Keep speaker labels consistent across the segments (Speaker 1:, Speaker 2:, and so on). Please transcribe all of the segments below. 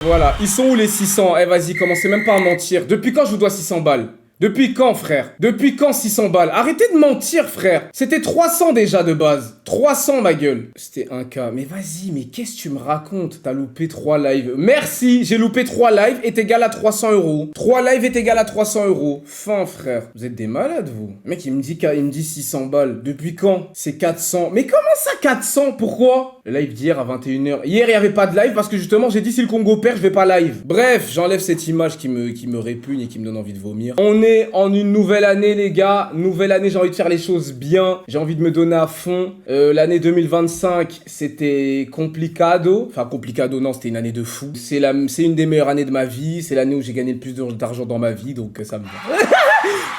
Speaker 1: Voilà, ils sont où les 600? Eh vas-y, commencez même pas à mentir. Depuis quand je vous dois 600 balles? Depuis quand, frère? Depuis quand 600 balles? Arrêtez de mentir, frère. C'était 300 déjà de base. 300, ma gueule. C'était 1K. Mais vas-y, mais qu'est-ce que tu me racontes? T'as loupé 3 lives. Merci, j'ai loupé 3 lives est égal à 300 euros. 3 lives est égal à 300 euros. Fin, frère. Vous êtes des malades, vous. Le mec, il me dit 600 balles. Depuis quand? C'est 400. Mais comment ça, 400? Pourquoi? Le live d'hier à 21h. Hier, il n'y avait pas de live parce que justement, j'ai dit si le Congo perd, je vais pas live. Bref, j'enlève cette image qui me répugne et qui me donne envie de vomir. On est en une nouvelle année, les gars. Nouvelle année, j'ai envie de faire les choses bien. J'ai envie de me donner à fond. L'année 2025, c'était complicado. Enfin, complicado, non, c'était une année de fou. C'est une des meilleures années de ma vie. C'est l'année où j'ai gagné le plus d'argent dans ma vie, donc ça me va.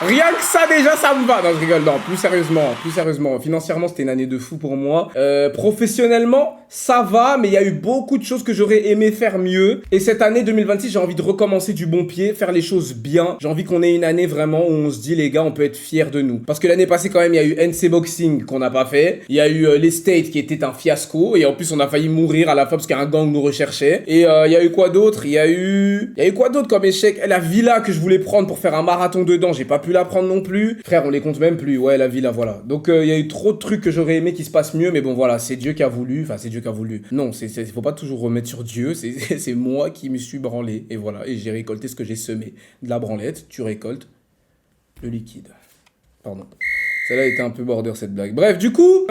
Speaker 1: Rien que ça déjà ça me va. Non je rigole, non, plus sérieusement. Financièrement c'était une année de fou pour moi. Professionnellement ça va, mais il y a eu beaucoup de choses que j'aurais aimé faire mieux. Et cette année 2026 j'ai envie de recommencer du bon pied, faire les choses bien. J'ai envie qu'on ait une année vraiment où on se dit les gars on peut être fiers de nous. Parce que l'année passée quand même il y a eu NC Boxing qu'on n'a pas fait. Il y a eu les States qui était un fiasco. Et en plus on a failli mourir à la fin parce qu'un gang nous recherchait. Et il y a eu quoi d'autre? Il y a eu quoi d'autre comme échec? La villa que je voulais prendre pour faire un marathon dedans, j'ai pas pu la prendre non plus. Frère, on les compte même plus. Ouais, la villa, voilà. Donc, il y a eu trop de trucs que j'aurais aimé qui se passent mieux. Mais bon, voilà, c'est Dieu qui a voulu. Enfin, c'est Dieu qui a voulu. Non, faut pas toujours remettre sur Dieu. C'est moi qui me suis branlé. Et voilà. Et j'ai récolté ce que j'ai semé. De la branlette, tu récoltes le liquide. Pardon. Celle-là était un peu border cette blague. Bref, du coup,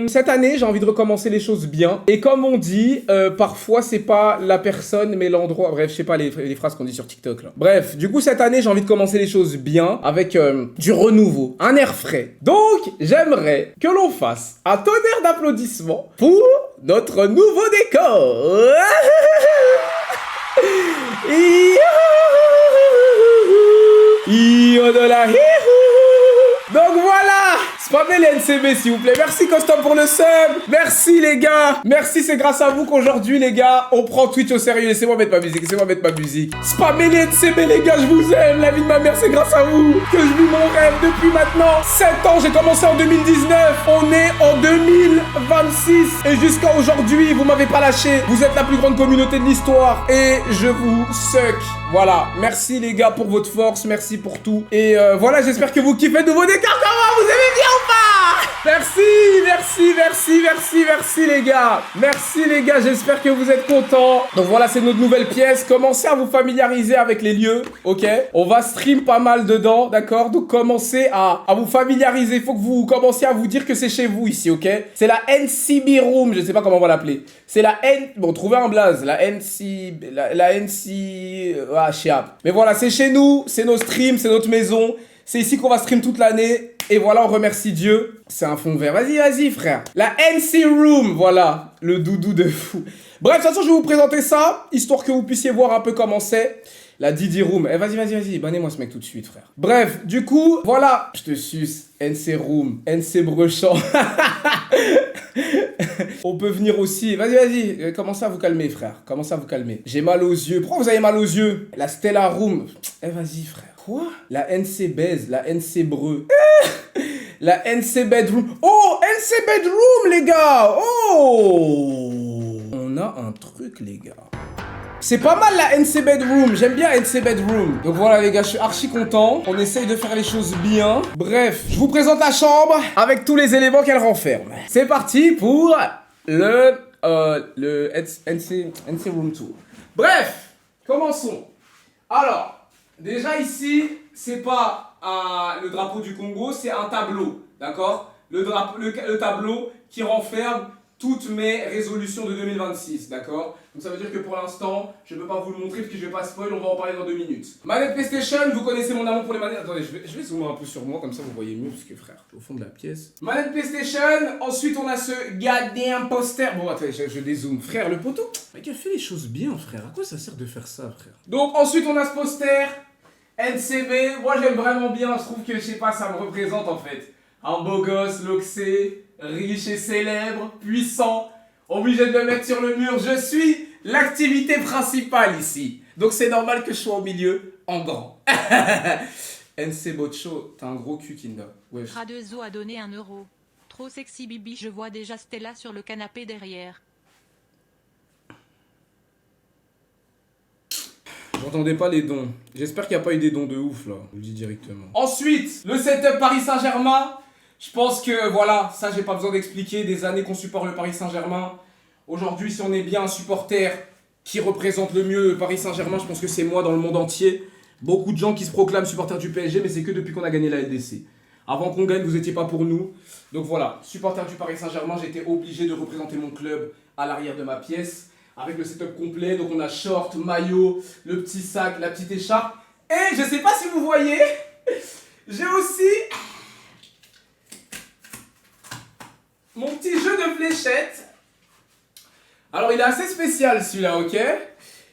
Speaker 1: cette année, j'ai envie de recommencer les choses bien. Et comme on dit, parfois, c'est pas la personne, mais l'endroit. Bref, je sais pas les phrases qu'on dit sur TikTok, là. Bref, du coup, cette année, j'ai envie de commencer les choses bien, avec du renouveau, un air frais. Donc, j'aimerais que l'on fasse un tonnerre d'applaudissements pour notre nouveau décor. Donc voilà, spammez les NCB s'il vous plaît. Merci Custom pour le sub. Merci les gars. Merci, c'est grâce à vous qu'aujourd'hui les gars, on prend Twitch au sérieux. Laissez-moi mettre ma musique, Spammez les NCB les gars, je vous aime. La vie de ma mère, c'est grâce à vous que je vis mon rêve depuis maintenant 7 ans. J'ai commencé en 2019. On est en 2026. Et jusqu'à aujourd'hui, vous m'avez pas lâché. Vous êtes la plus grande communauté de l'histoire. Et je vous suck. Voilà, merci les gars pour votre force, merci pour tout. Et voilà, j'espère que vous kiffez de nouveau décor. Comment vous aimez bien ou pas? Merci les gars. Merci les gars, j'espère que vous êtes contents. Donc voilà, c'est notre nouvelle pièce. Commencez à vous familiariser avec les lieux, ok? On va stream pas mal dedans, d'accord? Donc commencez à vous familiariser. Il faut que vous commenciez à vous dire que c'est chez vous ici, ok? C'est la NCB Room, je sais pas comment on va l'appeler. C'est la N... Bon, trouvez un blaze. La NC... La NC... Ah, chiap. Mais voilà, c'est chez nous, c'est nos streams, c'est notre maison. C'est ici qu'on va stream toute l'année. Et voilà, on remercie Dieu. C'est un fond vert. Vas-y, frère. La NC Room, voilà. Le doudou de fou. Bref, de toute façon, je vais vous présenter ça, histoire que vous puissiez voir un peu comment c'est. La Didi Room. Eh, vas-y. Bannez-moi ce mec tout de suite, frère. Bref, du coup, voilà. Je te suce. NC Room. NC Brechant. On peut venir aussi. Vas-y. Commencez à vous calmer, frère. Commencez à vous calmer. J'ai mal aux yeux. Pourquoi vous avez mal aux yeux? La Stella Room. Eh, vas-y, frère. Quoi? La NC Baise. La NC Breu. La NC Bedroom. Oh, NC Bedroom, les gars. Oh. On a un truc, les gars. C'est pas mal la NC Bedroom, j'aime bien NC Bedroom. Donc voilà les gars, je suis archi content. On essaye de faire les choses bien. Bref, je vous présente la chambre avec tous les éléments qu'elle renferme. C'est parti pour le NC Room Tour. Bref, commençons. Alors, déjà ici, c'est pas le drapeau du Congo, c'est un tableau, d'accord? Le tableau qui renferme toutes mes résolutions de 2026, d'accord? Donc ça veut dire que pour l'instant, je ne peux pas vous le montrer parce que je vais pas spoil, on va en parler dans 2 minutes. Manette PlayStation, vous connaissez mon amour pour les manettes. Attendez, je vais zoomer un peu sur moi, comme ça vous voyez mieux, parce que frère, au fond de la pièce. Manette PlayStation, ensuite on a ce goddamn poster. Bon, attendez, je dézoome. Frère, le poteau, mec, il fait les choses bien, frère. À quoi ça sert de faire ça, frère? Donc ensuite on a ce poster, NCB. Moi j'aime vraiment bien, je trouve que, je sais pas, ça me représente en fait. Un beau gosse, loxé, riche et célèbre, puissant, obligé de me mettre sur le mur. Je suis l'activité principale ici. Donc c'est normal que je sois au milieu, en grand. NC Bocho, t'as un gros cul, Kinda. Wesh.
Speaker 2: Radezo a donné 1 euro. Trop sexy Bibi, je vois déjà Stella sur le canapé derrière.
Speaker 1: J'entendais pas les dons. J'espère qu'il n'y a pas eu des dons de ouf là. Je le dis directement. Ensuite, le setup Paris Saint-Germain. Je pense que voilà, ça j'ai pas besoin d'expliquer. Des années qu'on supporte le Paris Saint-Germain. Aujourd'hui, si on est bien un supporter qui représente le mieux le Paris Saint-Germain, je pense que c'est moi dans le monde entier. Beaucoup de gens qui se proclament supporters du PSG, mais c'est que depuis qu'on a gagné la LDC. Avant qu'on gagne, vous étiez pas pour nous. Donc voilà, supporter du Paris Saint-Germain, j'étais obligé de représenter mon club à l'arrière de ma pièce. Avec le setup complet, donc on a short, maillot, le petit sac, la petite écharpe. Et je sais pas si vous voyez, j'ai aussi mon petit jeu de fléchettes. Alors il est assez spécial celui-là, ok?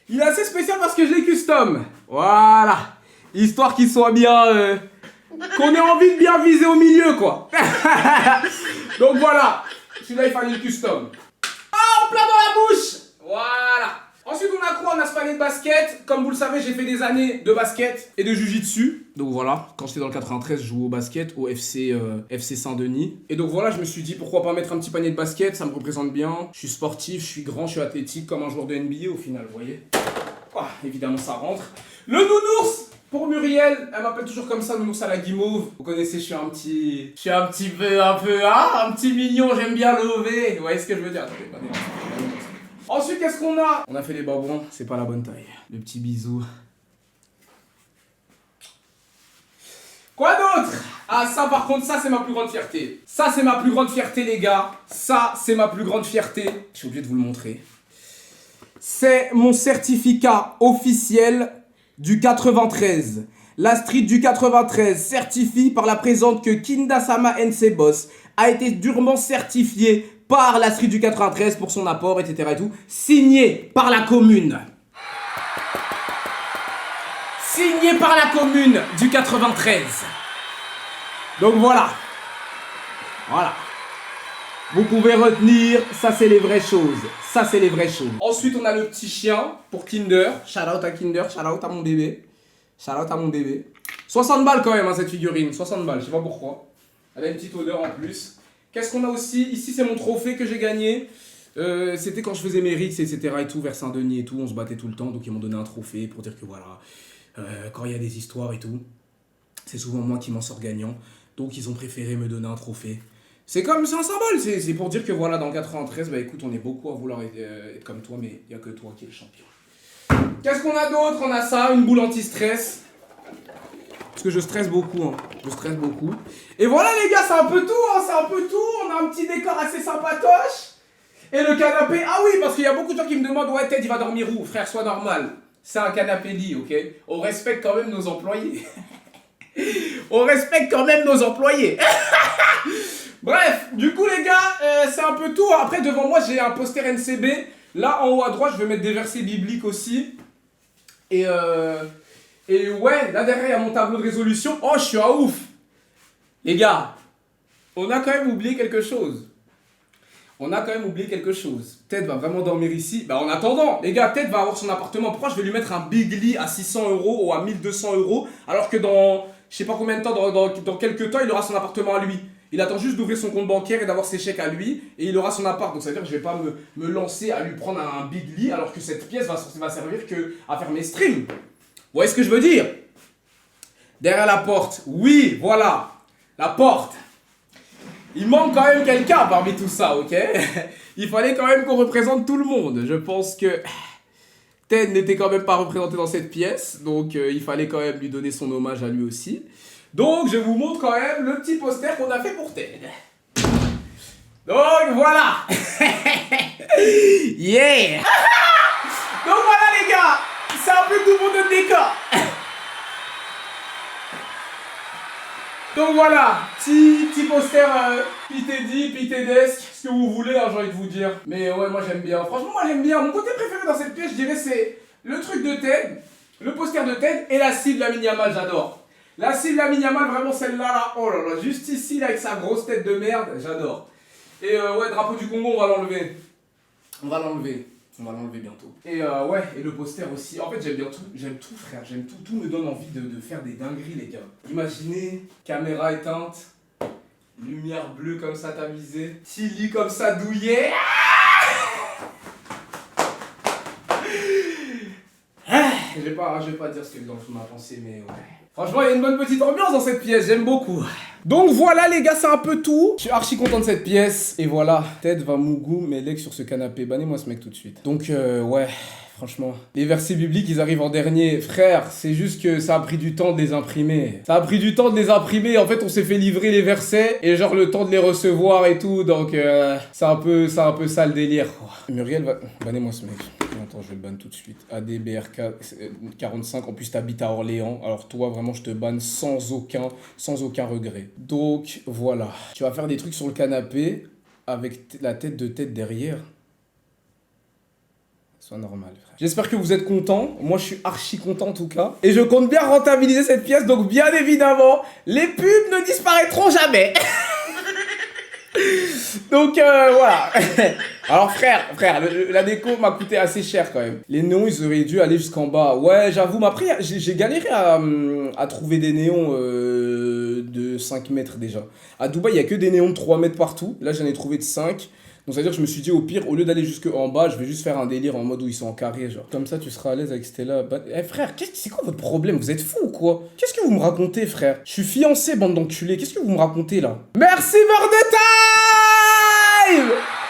Speaker 1: Il est assez spécial parce que je l'ai custom. Voilà. Histoire qu'il soit bien... qu'on ait envie de bien viser au milieu, quoi. Donc voilà. Celui-là, il fallait le custom. Ah, en plein dans la bouche. Voilà. Ensuite, on a quoi? On a ce panier de basket. Comme vous le savez, j'ai fait des années de basket et de jiu-jitsu. Donc voilà, quand j'étais dans le 93, je jouais au basket, au FC Saint-Denis. Et donc voilà, je me suis dit, pourquoi pas mettre un petit panier de basket, ça me représente bien. Je suis sportif, je suis grand, je suis athlétique, comme un joueur de NBA au final, vous voyez. Ah, évidemment, ça rentre. Le nounours pour Muriel, elle m'appelle toujours comme ça, nounours à la guimauve. Vous connaissez, je suis un petit peu, un petit mignon, j'aime bien lever. Vous voyez ce que je veux dire? Attendez, pas des... Ensuite, qu'est-ce qu'on a? On a fait les babons, c'est pas la bonne taille. Le petit bisou. Quoi d'autre? Ah, ça par contre, ça c'est ma plus grande fierté. Ça c'est ma plus grande fierté, les gars. Ça c'est ma plus grande fierté. Je suis obligé de vous le montrer. C'est mon certificat officiel du 93. La street du 93 certifie par la présente que Kindasama NC Boss a été durement certifié par la street du 93 pour son apport, etc. et tout. Signé par la commune. Signé par la commune du 93. Donc voilà. Voilà. Vous pouvez retenir, ça c'est les vraies choses. Ça c'est les vraies choses. Ensuite on a le petit chien pour Kinder. Shout out à Kinder, shout out à mon bébé. Shout out à mon bébé. 60 balles quand même hein, cette figurine, 60 balles, je sais pas pourquoi. Elle a une petite odeur en plus. Qu'est-ce qu'on a aussi? Ici c'est mon trophée que j'ai gagné. C'était quand je faisais mes rites, etc. et tout, vers Saint-Denis et tout, on se battait tout le temps. Donc ils m'ont donné un trophée pour dire que voilà, quand il y a des histoires et tout, c'est souvent moi qui m'en sors gagnant. Donc ils ont préféré me donner un trophée. C'est un symbole, c'est pour dire que voilà, dans le 93, bah écoute, on est beaucoup à vouloir être comme toi, mais il n'y a que toi qui es le champion. Qu'est-ce qu'on a d'autre? On a ça, une boule anti-stress. Parce que je stresse beaucoup, hein. Je stresse beaucoup. Et voilà les gars, c'est un peu tout, hein. C'est un peu tout. On a un petit décor assez sympatoche. Et le canapé, ah oui, parce qu'il y a beaucoup de gens qui me demandent, ouais Ted, il va dormir où? Frère, sois normal. C'est un canapé lit, ok? On respecte quand même nos employés. On respecte quand même nos employés. Bref, du coup les gars, c'est un peu tout. Après devant moi j'ai un poster NCB. Là en haut à droite je vais mettre des versets bibliques aussi. Et ouais, là derrière il y a mon tableau de résolution. Oh je suis à ouf. Les gars, on a quand même oublié quelque chose. Ted va vraiment dormir ici. Bah en attendant, les gars, Ted va avoir son appartement. Pourquoi je vais lui mettre un big lit à 600 € ou à 1200 € alors que dans je sais pas combien de temps, dans quelques temps, il aura son appartement à lui. Il attend juste d'ouvrir son compte bancaire et d'avoir ses chèques à lui et il aura son appart. Donc ça veut dire que je vais pas me lancer à lui prendre un big lit alors que cette pièce va servir que à faire mes streams. Vous voyez ce que je veux dire? Derrière la porte, oui, voilà, la porte. Il manque quand même quelqu'un parmi tout ça, ok? Il fallait quand même qu'on représente tout le monde. Je pense que Ted n'était quand même pas représenté dans cette pièce, donc il fallait quand même lui donner son hommage à lui aussi. Donc je vous montre quand même le petit poster qu'on a fait pour Ted. Donc voilà. Yeah. Donc voilà les gars, c'est un peu tout pour notre décor. Donc voilà, petit poster pitédesque, ce que vous voulez, hein, j'ai envie de vous dire. Mais ouais, moi j'aime bien. Franchement, moi j'aime bien. Mon côté préféré dans cette pièce, je dirais, c'est le truc de Ted, le poster de Ted et la cible Lamine Yamal, j'adore. La cible Lamine Yamal, vraiment celle-là, là, oh là là, juste ici, là, avec sa grosse tête de merde, j'adore. Et ouais, drapeau du Congo, on va l'enlever. On va l'enlever bientôt. Et ouais, et le poster aussi. En fait, j'aime tout frère, j'aime tout. Tout me donne envie de faire des dingueries, les gars. Imaginez, caméra éteinte, lumière bleue comme ça tamisée, petit lit comme ça douillet. Je vais pas dire ce que dans le fond de ma pensée, mais ouais. Franchement, il y a une bonne petite ambiance dans cette pièce, j'aime beaucoup. Donc voilà les gars, c'est un peu tout. Je suis archi content de cette pièce. Et voilà, Ted va mougou mes legs sur ce canapé. Bannez-moi ce mec tout de suite. Donc ouais, franchement, les versets bibliques, ils arrivent en dernier. Frère, c'est juste que ça a pris du temps de les imprimer. Ça a pris du temps de les imprimer. En fait, on s'est fait livrer les versets et genre le temps de les recevoir et tout. Donc c'est un peu ça le délire. Oh. Muriel va... Bannez-moi ce mec. Attends, je vais le ban tout de suite. ADBRK 45, en plus t'habites à Orléans. Alors toi, vraiment, je te banne sans aucun regret. Donc, voilà. Tu vas faire des trucs sur le canapé avec la tête de tête derrière. Soit normal, frère. J'espère que vous êtes contents. Moi, je suis archi content en tout cas. Et je compte bien rentabiliser cette pièce. Donc, bien évidemment, les pubs ne disparaîtront jamais. Donc voilà. Alors frère, la déco m'a coûté assez cher quand même. Les néons ils auraient dû aller jusqu'en bas. Ouais j'avoue, mais après j'ai galéré à trouver des néons de 5 mètres déjà. À Dubaï il y a que des néons de 3 mètres partout. Là j'en ai trouvé de 5. Donc ça veut dire que je me suis dit au pire, au lieu d'aller jusque en bas, je vais juste faire un délire en mode où ils sont en carré genre. Comme ça tu seras à l'aise avec Stella. Eh frère, c'est quoi votre problème? Vous êtes fou ou quoi? Qu'est-ce que vous me racontez frère? Je suis fiancé bande d'enculés, qu'est-ce que vous me racontez là? Merci Beurre de Time!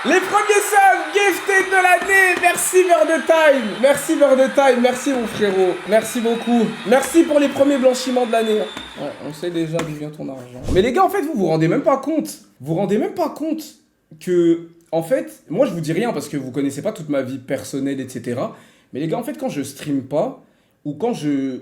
Speaker 1: Les premiers subs gifted de l'année. Merci Beurre de Time. Merci Beurre de Time. Merci mon frérot. Merci beaucoup. Merci pour les premiers blanchiments de l'année. Ouais, on sait déjà d'où vient ton argent. Mais les gars, en fait, vous vous rendez même pas compte. Vous vous rendez même pas compte que, en fait, moi je vous dis rien parce que vous connaissez pas toute ma vie personnelle, etc. Mais les gars, en fait, quand je stream pas, ou quand je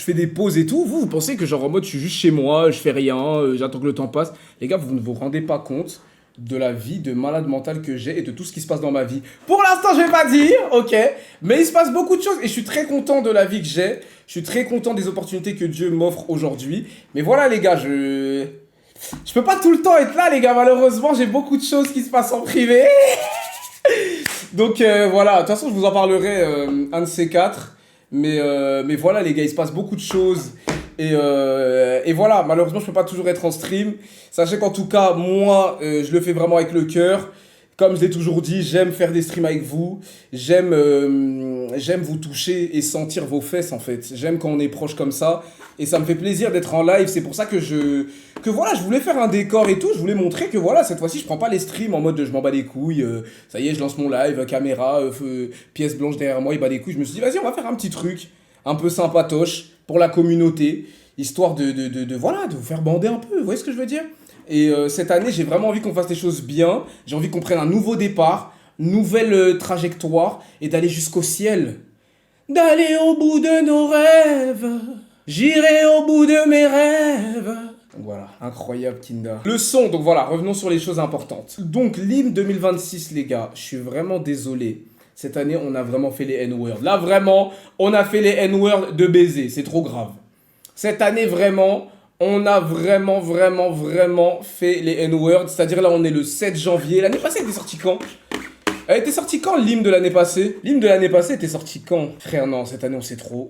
Speaker 1: fais des pauses et tout, vous pensez que genre en mode je suis juste chez moi, je fais rien, j'attends que le temps passe. Les gars, vous ne vous rendez pas compte de la vie de malade mental que j'ai et de tout ce qui se passe dans ma vie. Pour l'instant, je vais pas dire, ok, mais il se passe beaucoup de choses et je suis très content de la vie que j'ai. Je suis très content des opportunités que Dieu m'offre aujourd'hui. Mais voilà les gars, je peux pas tout le temps être là les gars, malheureusement, j'ai beaucoup de choses qui se passent en privé. Donc voilà, de toute façon, je vous en parlerai un de ces quatre. Mais voilà les gars, il se passe beaucoup de choses. Et voilà, malheureusement, je peux pas toujours être en stream. Sachez qu'en tout cas, moi, je le fais vraiment avec le cœur. Comme je l'ai toujours dit, j'aime faire des streams avec vous. J'aime vous toucher et sentir vos fesses, en fait. J'aime quand on est proche comme ça. Et ça me fait plaisir d'être en live. C'est pour ça que voilà, je voulais faire un décor et tout. Je voulais montrer que voilà, cette fois-ci, je prends pas les streams en mode je m'en bats les couilles. Ça y est, je lance mon live, caméra, pièce blanche derrière moi, il bat les couilles. Je me suis dit, vas-y, on va faire un petit truc un peu sympatoche pour la communauté. Histoire voilà, de vous faire bander un peu. Vous voyez ce que je veux dire? Et cette année, j'ai vraiment envie qu'on fasse les choses bien. J'ai envie qu'on prenne un nouveau départ, nouvelle trajectoire et d'aller jusqu'au ciel. D'aller au bout de nos rêves. J'irai au bout de mes rêves. Donc voilà, incroyable Kinder. Le son, donc voilà, revenons sur les choses importantes. Donc l'hymne 2026 les gars, je suis vraiment désolé. Cette année, on a vraiment fait les N-words. Là vraiment, on a fait les N-words de baiser, c'est trop grave. Cette année vraiment, on a vraiment fait les N-words. C'est-à-dire là, on est le 7 janvier. L'année passée, elle était sortie quand? Elle était sortie quand l'hymne de l'année passée? L'hymne de l'année passée était sorti quand? Frère, non, cette année, on s'est trop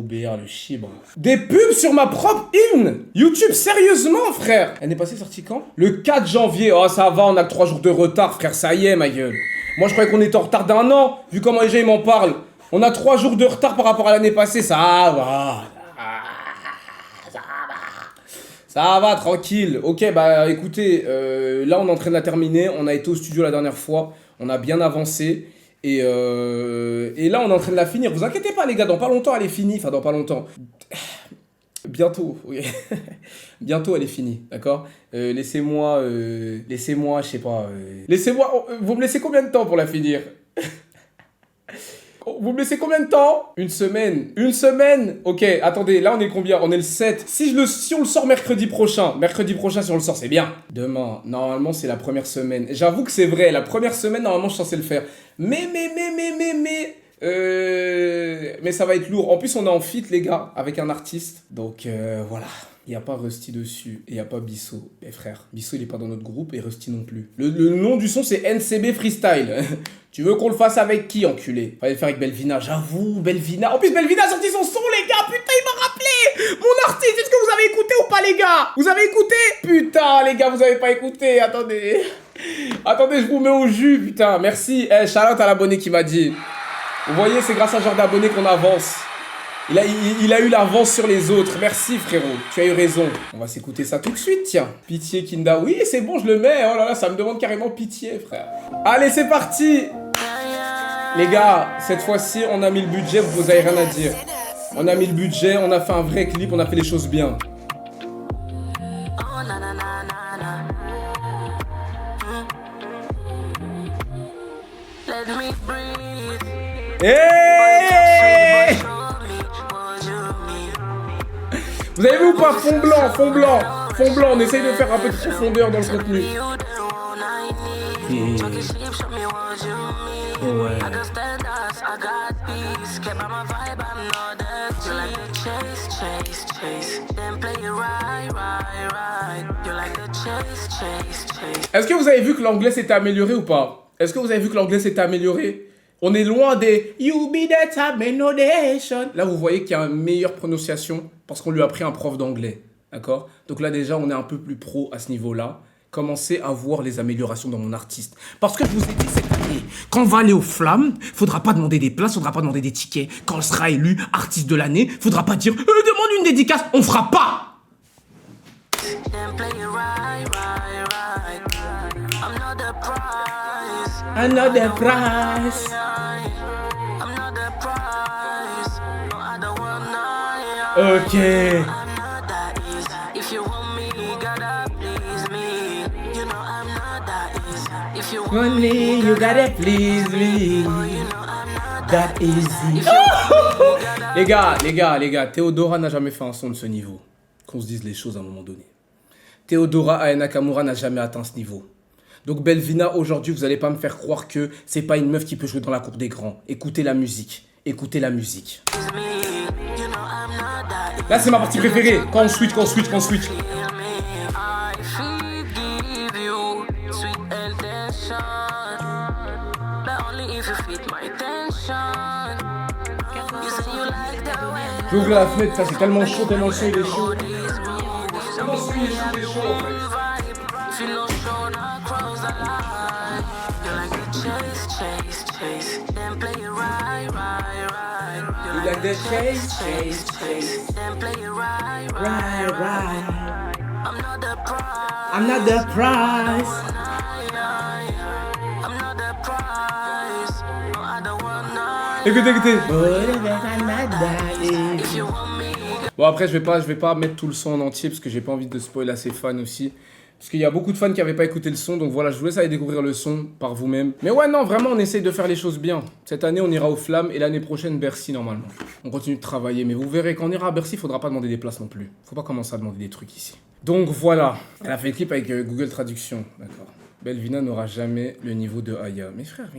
Speaker 1: BR le chibre. Des pubs sur ma propre hymne! YouTube, sérieusement, frère! Elle est passée sortie quand? Le 4 janvier. Oh, ça va, on a que 3 jours de retard, frère, ça y est, ma gueule. Moi, je croyais qu'on était en retard d'un an, vu comment les gens ils m'en parlent. On a 3 jours de retard par rapport à l'année passée, ça va. Ça va, tranquille. Ok, bah écoutez, là on est en train de la terminer. On a été au studio la dernière fois. On a bien avancé. Et là on est en train de la finir. Vous inquiétez pas les gars, dans pas longtemps elle est finie. Enfin dans pas longtemps. Bientôt, oui. Bientôt elle est finie, d'accord? Laissez-moi, je sais pas. Laissez-moi, vous me laissez combien de temps pour la finir? Vous me laissez combien de temps? Une semaine. Une semaine? Ok, attendez, là on est combien? On est le 7. Si on le sort mercredi prochain si on le sort, c'est bien. Demain, normalement c'est la première semaine. J'avoue que c'est vrai, la première semaine, normalement je suis censé le faire. Mais ça va être lourd. En plus on est en feat les gars, avec un artiste. Donc voilà. Il n'y a pas Rusty dessus et il n'y a pas Bissot. Eh frère, Bissot il est pas dans notre groupe et Rusty non plus. Le nom du son c'est NCB Freestyle. Tu veux qu'on le fasse avec qui, enculé? Fallait le faire avec Belvina, j'avoue, Belvina. En plus Belvina a sorti son son les gars, putain il m'a rappelé mon artiste, est-ce que vous avez écouté ou pas les gars? Vous avez écouté? Putain les gars, vous avez pas écouté, attendez. Attendez, je vous mets au jus, putain, merci. Shout out à l'abonné qui m'a dit. Vous voyez, c'est grâce à ce genre d'abonnés qu'on avance. Il a eu l'avance sur les autres. Merci frérot, tu as eu raison. On va s'écouter ça tout de suite, tiens. Pitié Kinda. Oui, c'est bon, je le mets. Oh là là, ça me demande carrément pitié, frère. Allez, c'est parti. Les gars, cette fois-ci, on a mis le budget, vous avez rien à dire. On a mis le budget, on a fait un vrai clip, on a fait les choses bien. Hey! Vous avez vu ou pas? Fond blanc, fond blanc, fond blanc. On essaye de faire un peu de profondeur dans le contenu. Ouais. Est-ce que vous avez vu que l'anglais s'était amélioré ou pas? Est-ce que vous avez vu que l'anglais s'était amélioré? On est loin des You be that abomination. Là, vous voyez qu'il y a une meilleure prononciation parce qu'on lui a pris un prof d'anglais. D'accord? Donc là, déjà, on est un peu plus pro à ce niveau-là. Commencez à voir les améliorations dans mon artiste. Parce que je vous ai dit cette année, quand on va aller aux Flammes, faudra pas demander des places, faudra pas demander des tickets. Quand on sera élu artiste de l'année, faudra pas dire demande une dédicace, on fera pas. Another prize. Ok. Money, you gotta please me. That easy. Les gars, Théodora n'a jamais fait un son de ce niveau. Qu'on se dise les choses à un moment donné. Théodora Aya Nakamura n'a jamais atteint ce niveau. Donc Belvina, aujourd'hui, vous allez pas me faire croire que c'est pas une meuf qui peut jouer dans la cour des grands. Écoutez la musique. Écoutez la musique. Là, c'est ma partie préférée. Quand on switch. J'ouvre la fenêtre, ça c'est tellement chaud, il est chaud. You like the chase. Right. I'm not the prize. Écoutez. Bon après je vais pas mettre tout le son en entier parce que j'ai pas envie de spoiler à ses fans aussi. Parce qu'il y a beaucoup de fans qui n'avaient pas écouté le son, donc voilà, je vous laisse aller découvrir le son par vous-même. Mais ouais, non, vraiment, on essaye de faire les choses bien. Cette année, on ira aux Flammes et l'année prochaine, Bercy, normalement. On continue de travailler, mais vous verrez, quand on ira à Bercy, il faudra pas demander des places non plus. Faut pas commencer à demander des trucs ici. Donc voilà, elle a fait le clip avec Google Traduction, d'accord. Belvina n'aura jamais le niveau de Aya. Mais frère,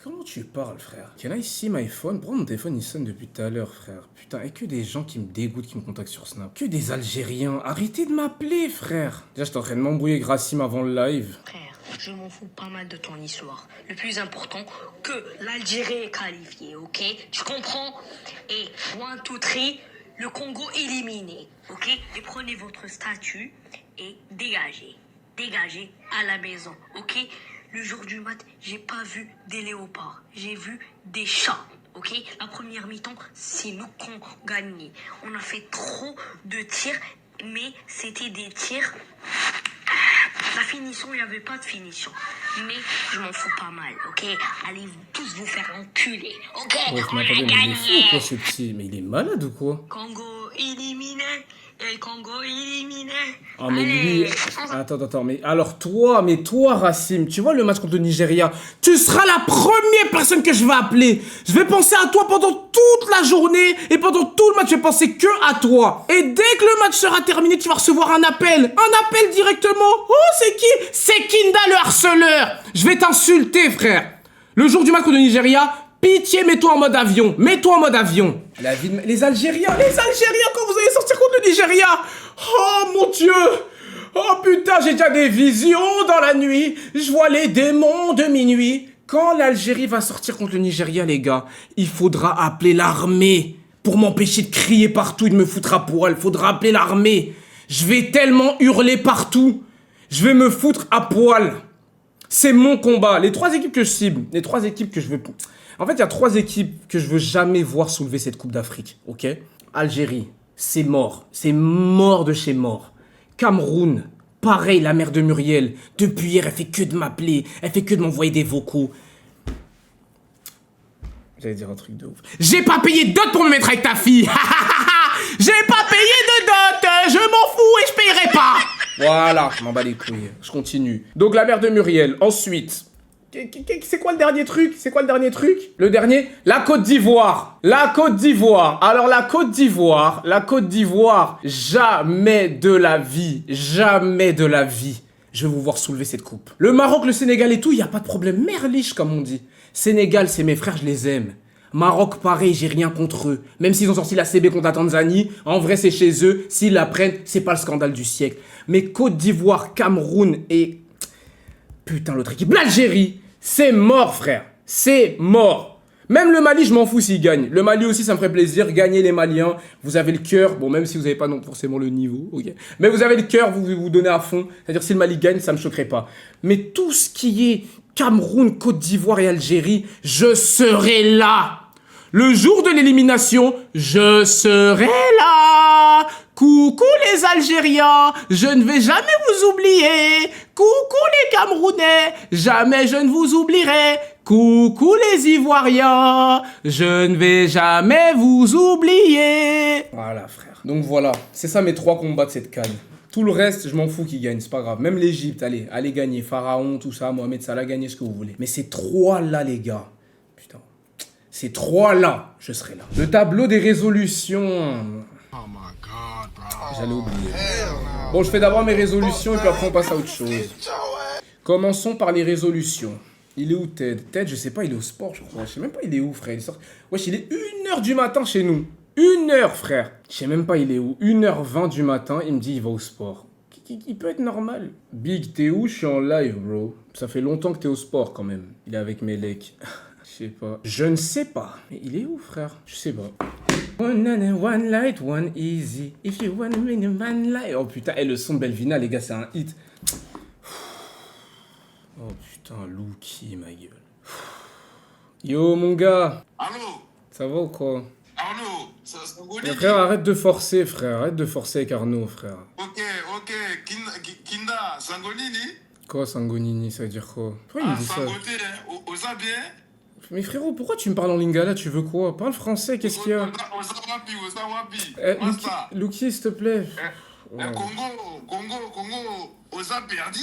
Speaker 1: comment tu parles, frère? Can I see my phone? Pourquoi mon téléphone il sonne depuis tout à l'heure, frère? Putain, et que des gens qui me dégoûtent, qui me contactent sur Snap. Que des Algériens. Arrêtez de m'appeler, frère. Déjà, j'étais en train de m'embrouiller avec Grassim avant le live.
Speaker 3: Frère, je m'en fous pas mal de ton histoire. Le plus important, que l'Algérie est qualifiée, ok? Tu comprends? Et 1, 2, 3, le Congo éliminé, ok? Et prenez votre statut et dégagez. Dégagez à la maison, ok? Le jour du mat, j'ai pas vu des léopards, j'ai vu des chats, ok? La première mi-temps, c'est nous qui avons gagné. On a fait trop de tirs, mais c'était des tirs... La finition, il n'y avait pas de finition. Mais je m'en fous pas mal, ok? Allez tous vous faire enculer, ok?
Speaker 1: Ouais,
Speaker 3: on a gagné.
Speaker 1: Il est fou, quoi, ce petit. Mais il est malade ou quoi?
Speaker 3: Congo éliminé. Et Congo éliminé.
Speaker 1: Ah mais lui... Attends, mais alors toi, Racim, tu vois le match contre le Nigeria, tu seras la première personne que je vais appeler. Je vais penser à toi pendant toute la journée et pendant tout le match, je vais penser que à toi. Et dès que le match sera terminé, tu vas recevoir un appel directement. Oh, c'est qui? C'est Kinda le harceleur. Je vais t'insulter, frère. Le jour du match contre le Nigeria... Pitié, mets-toi en mode avion. La vie de... Les Algériens, quand vous allez sortir contre le Nigeria. Oh mon Dieu. Oh putain, j'ai déjà des visions dans la nuit. Je vois les démons de minuit. Quand l'Algérie va sortir contre le Nigeria, les gars, il faudra appeler l'armée pour m'empêcher de crier partout et de me foutre à poil. Faudra appeler l'armée. Je vais tellement hurler partout. Je vais me foutre à poil. C'est mon combat. Les 3 équipes que je cible, les 3 équipes que je veux... En fait, il y a 3 équipes que je veux jamais voir soulever cette Coupe d'Afrique, ok? Algérie, c'est mort. C'est mort de chez mort. Cameroun, pareil, la mère de Muriel. Depuis hier, elle fait que de m'appeler. Elle fait que de m'envoyer des vocaux. J'allais dire un truc de ouf. J'ai pas payé de dot pour me mettre avec ta fille. J'ai pas payé de dot. Je m'en fous et je payerai pas. Voilà, je m'en bats les couilles. Je continue. Donc la mère de Muriel. Ensuite, c'est quoi le dernier truc? C'est quoi le dernier truc? Le dernier, la Côte d'Ivoire. La Côte d'Ivoire. Alors la Côte d'Ivoire, jamais de la vie, je vais vous voir soulever cette coupe. Le Maroc, le Sénégal et tout, il y a pas de problème. Merliche, comme on dit. Sénégal, c'est mes frères, je les aime. Maroc, pareil, j'ai rien contre eux. Même s'ils ont sorti la CB contre la Tanzanie, en vrai, c'est chez eux. S'ils la prennent, c'est pas le scandale du siècle. Mais Côte d'Ivoire, Cameroun et... Putain, l'autre équipe, l'Algérie, c'est mort, frère. C'est mort. Même le Mali, je m'en fous s'ils gagnent. Le Mali aussi, ça me ferait plaisir. Gagnez les Maliens. Vous avez le cœur. Bon, même si vous n'avez pas non forcément le niveau, ok. Mais vous avez le cœur, vous vous donnez à fond. C'est-à-dire, si le Mali gagne, ça me choquerait pas. Mais tout ce qui est Cameroun, Côte d'Ivoire et Algérie, je serai là. Le jour de l'élimination, je serai là. Coucou les Algériens, je ne vais jamais vous oublier. Coucou les Camerounais, jamais je ne vous oublierai. Coucou les Ivoiriens, je ne vais jamais vous oublier. Voilà frère. Donc voilà, c'est ça mes 3 combats de cette CAN. Tout le reste, je m'en fous qui gagne, c'est pas grave. Même l'Égypte, allez gagner. Pharaon, tout ça, Mohamed Salah, gagnez ce que vous voulez. Mais ces 3 là les gars, putain. Ces 3 là, je serai là. Le tableau des résolutions.
Speaker 4: Oh my god, bro.
Speaker 1: J'allais oublier. Bon, je fais d'abord mes résolutions et puis après on passe à autre chose. Commençons par les résolutions. Il est où Ted? Ted, je sais pas, il est au sport, je crois. Je sais même pas il est où, frère. Wesh, il est 1h du matin chez nous. 1h, frère. Je sais même pas il est où. 1h20 du matin, il me dit il va au sport. Qui peut être normal. Big, t'es où? Je suis en live, bro. Ça fait longtemps que t'es au sport quand même. Il est avec mes lecs. Je sais pas. Je ne sais pas. Mais il est où, frère? Je sais pas. One light, one easy. If you want me, one light. Oh putain, le son de Belvina, les gars, c'est un hit. Oh putain, Lucky, ma gueule. Yo, mon gars.
Speaker 4: Allô?
Speaker 1: Ça va ou quoi?
Speaker 4: Arnaud, ça
Speaker 1: Mais frère, arrête de forcer, frère. Arrête de forcer avec Arnaud, frère.
Speaker 4: Ok. Kinda, Sangonini?
Speaker 1: Quoi, Sangonini, ça veut dire quoi? Pourquoi il me dit ça?
Speaker 4: Sangoté, Osa bien?
Speaker 1: Mais frérot, pourquoi tu me parles en lingala? Tu veux quoi? Parle français, qu'est-ce qu'il y a?
Speaker 4: Osa wapi.
Speaker 1: Lucky, s'il te plaît. Ouais.
Speaker 4: Congo, Osa perdu?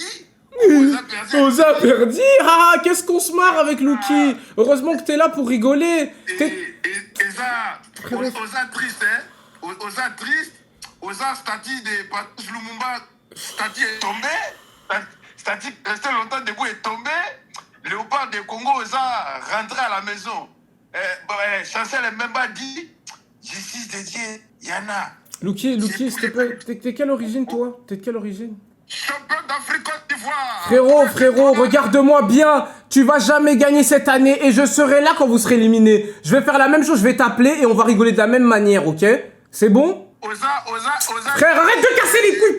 Speaker 1: Osa perdu? Ah, qu'est-ce qu'on se marre avec Lucky? Heureusement que t'es là pour rigoler.
Speaker 4: Et ça, Osa triste, hein? Osa triste. Osa statue de Patrice Lumumba, statue est tombée. Statue resté longtemps debout est tombée. Léopard de Congo, Osa rentré à la maison. Chancel est même pas dit, justice de Dieu, Yana.
Speaker 1: Lucky, s'il te plaît, t'es quelle origine, toi? T'es de quelle origine?
Speaker 4: Champion d'Afrique Côte d'Ivoire.
Speaker 1: Frérot, regarde-moi bien. Tu vas jamais gagner cette année et je serai là quand vous serez éliminé. Je vais faire la même chose, je vais t'appeler et on va rigoler de la même manière, ok? C'est bon?
Speaker 4: Osa.
Speaker 1: Frère, arrête de casser les couilles,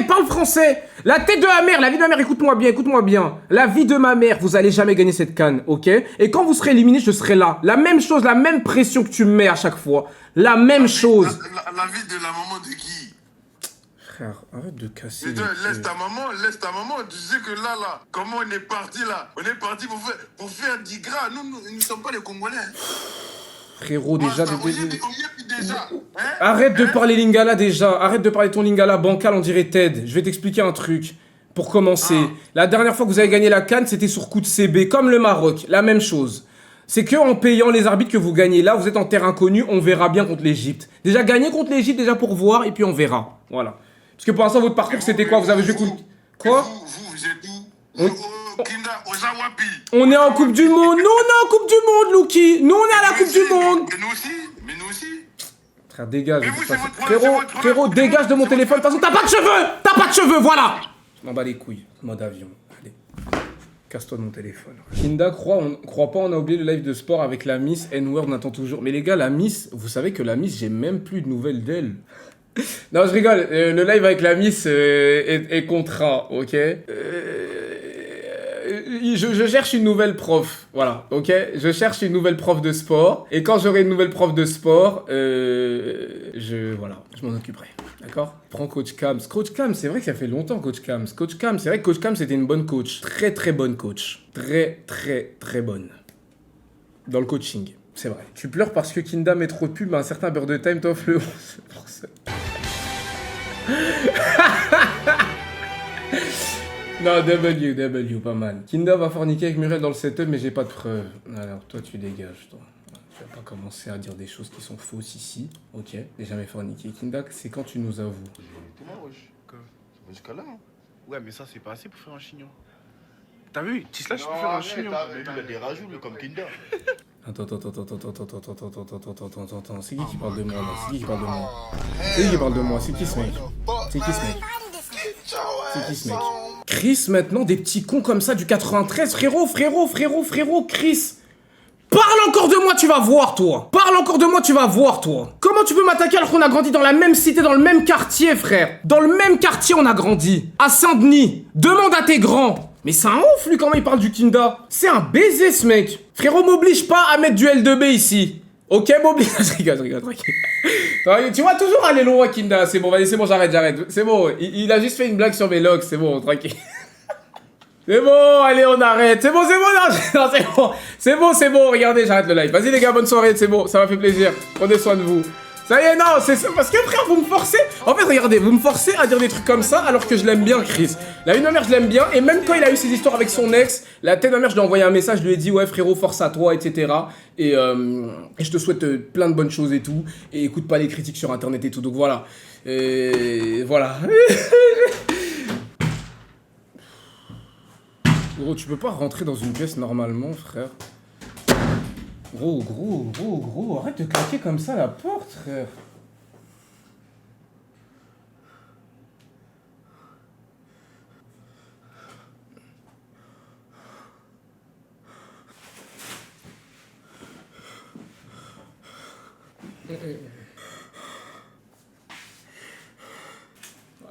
Speaker 1: parle français. La tête de ma mère, la vie de ma mère, écoute-moi bien. La vie de ma mère, vous allez jamais gagner cette CAN, ok? Et quand vous serez éliminé, je serai là. La même chose, la même pression que tu me mets à chaque fois. La même chose.
Speaker 4: La vie de la maman de qui?
Speaker 1: Frère, arrête de casser les
Speaker 4: Laisse
Speaker 1: couilles.
Speaker 4: ta maman. Tu sais que là, comment on est parti là? On est parti pour faire 10 gras. Nous ne sommes pas les Congolais.
Speaker 1: Frérot, déjà...
Speaker 4: Hein?
Speaker 1: Arrête de parler lingala déjà. Arrête de parler ton lingala bancal, on dirait Ted. Je vais t'expliquer un truc. Pour commencer, la dernière fois que vous avez gagné la CAN, c'était sur coup de CB, comme le Maroc. La même chose. C'est que en payant les arbitres que vous gagnez. Là, vous êtes en terre inconnue, on verra bien contre l'Égypte. Déjà, gagner contre l'Égypte, déjà pour voir, et puis on verra. Voilà. Parce que pour l'instant, votre parcours, c'était quoi? Vous avez joué contre... Quoi?
Speaker 4: Vous êtes où? Kinda, Osa wapi.
Speaker 1: On est en Coupe du Monde. Nous, on est en Coupe du Monde, Lucky. Nous, on est à la Coupe du Monde.
Speaker 4: Mais nous aussi.
Speaker 1: Frère, dégage.
Speaker 4: Mais vous, c'est votre
Speaker 1: Frérot,
Speaker 4: problème.
Speaker 1: dégage de mon téléphone. De toute façon, t'as pas de cheveux. Voilà. Je m'en bats les couilles. Mode avion. Allez. Casse-toi de mon téléphone. Kinda croit pas, on a oublié le live de sport avec la Miss. N-word, on attend toujours. Mais les gars, la Miss, vous savez que la Miss, j'ai même plus de nouvelles d'elle. Non, je rigole. Le live avec la Miss est contrat, ok? je cherche une nouvelle prof. Voilà, ok? Je cherche une nouvelle prof de sport. Et quand j'aurai une nouvelle prof de sport, je m'en occuperai. D'accord? Prends Coach Kams. Coach Kams, c'est vrai que ça fait longtemps, Coach Kams. Coach Kams, c'est vrai que Coach Kams c'était une bonne coach. Très très bonne coach. Très très très bonne. Dans le coaching, c'est vrai. Tu pleures parce que Kinda met trop de pub, mais un certain beurre de time t'offre le 11%. Non, W, pas mal. Kinda va forniquer avec Muriel dans le setup, mais j'ai pas de preuves. Alors, toi, tu dégages, toi. Tu vas pas commencer à dire des choses qui sont fausses ici. Ok, j'ai jamais forniqué. Kinda, c'est quand tu nous avoues.
Speaker 5: Comment, wesh? Jusqu'à là, hein. Ouais, mais ça, c'est pas assez pour faire un chignon. T'as vu? Tisla, je peux faire un chignon. Mais lui, il a des rajouts, lui, comme Kinda.
Speaker 1: Attends. C'est qui parle de moi, là? C'est qui parle de moi? C'est qui ce mec? Chris, maintenant, des petits cons comme ça du 93. Frérot, Chris. Parle encore de moi, tu vas voir, toi. Comment tu peux m'attaquer alors qu'on a grandi dans la même cité, dans le même quartier, frère? Dans le même quartier, on a grandi. À Saint-Denis. Demande à tes grands. Mais c'est un ouf, lui, comment il parle du Kinda. C'est un baiser, ce mec. Frérot, m'oblige pas à mettre du L2B ici. Ok, m'oblige. Je rigole, tranquille. Tu vas toujours aller loin, Kinda. C'est bon, vas-y, c'est bon, j'arrête. C'est bon, il a juste fait une blague sur mes locks, c'est bon, tranquille. C'est bon, allez, on arrête. C'est bon, non, c'est bon, regardez, j'arrête le live. Vas-y, les gars, bonne soirée, c'est bon, ça m'a fait plaisir. Prenez soin de vous. Ça y est, non, c'est parce que, frère, vous me forcez. En fait, regardez, vous me forcez à dire des trucs comme ça alors que je l'aime bien, Chris. La vie de ma mère, je l'aime bien. Et même quand il a eu ses histoires avec son ex, la tête de ma mère, je lui ai envoyé un message, je lui ai dit, ouais, frérot, force à toi, etc. Et je te souhaite plein de bonnes choses et tout. Et écoute pas les critiques sur internet et tout. Donc voilà. Et voilà. Gros, tu peux pas rentrer dans une pièce normalement, frère. Gros, arrête de claquer comme ça la porte, frère.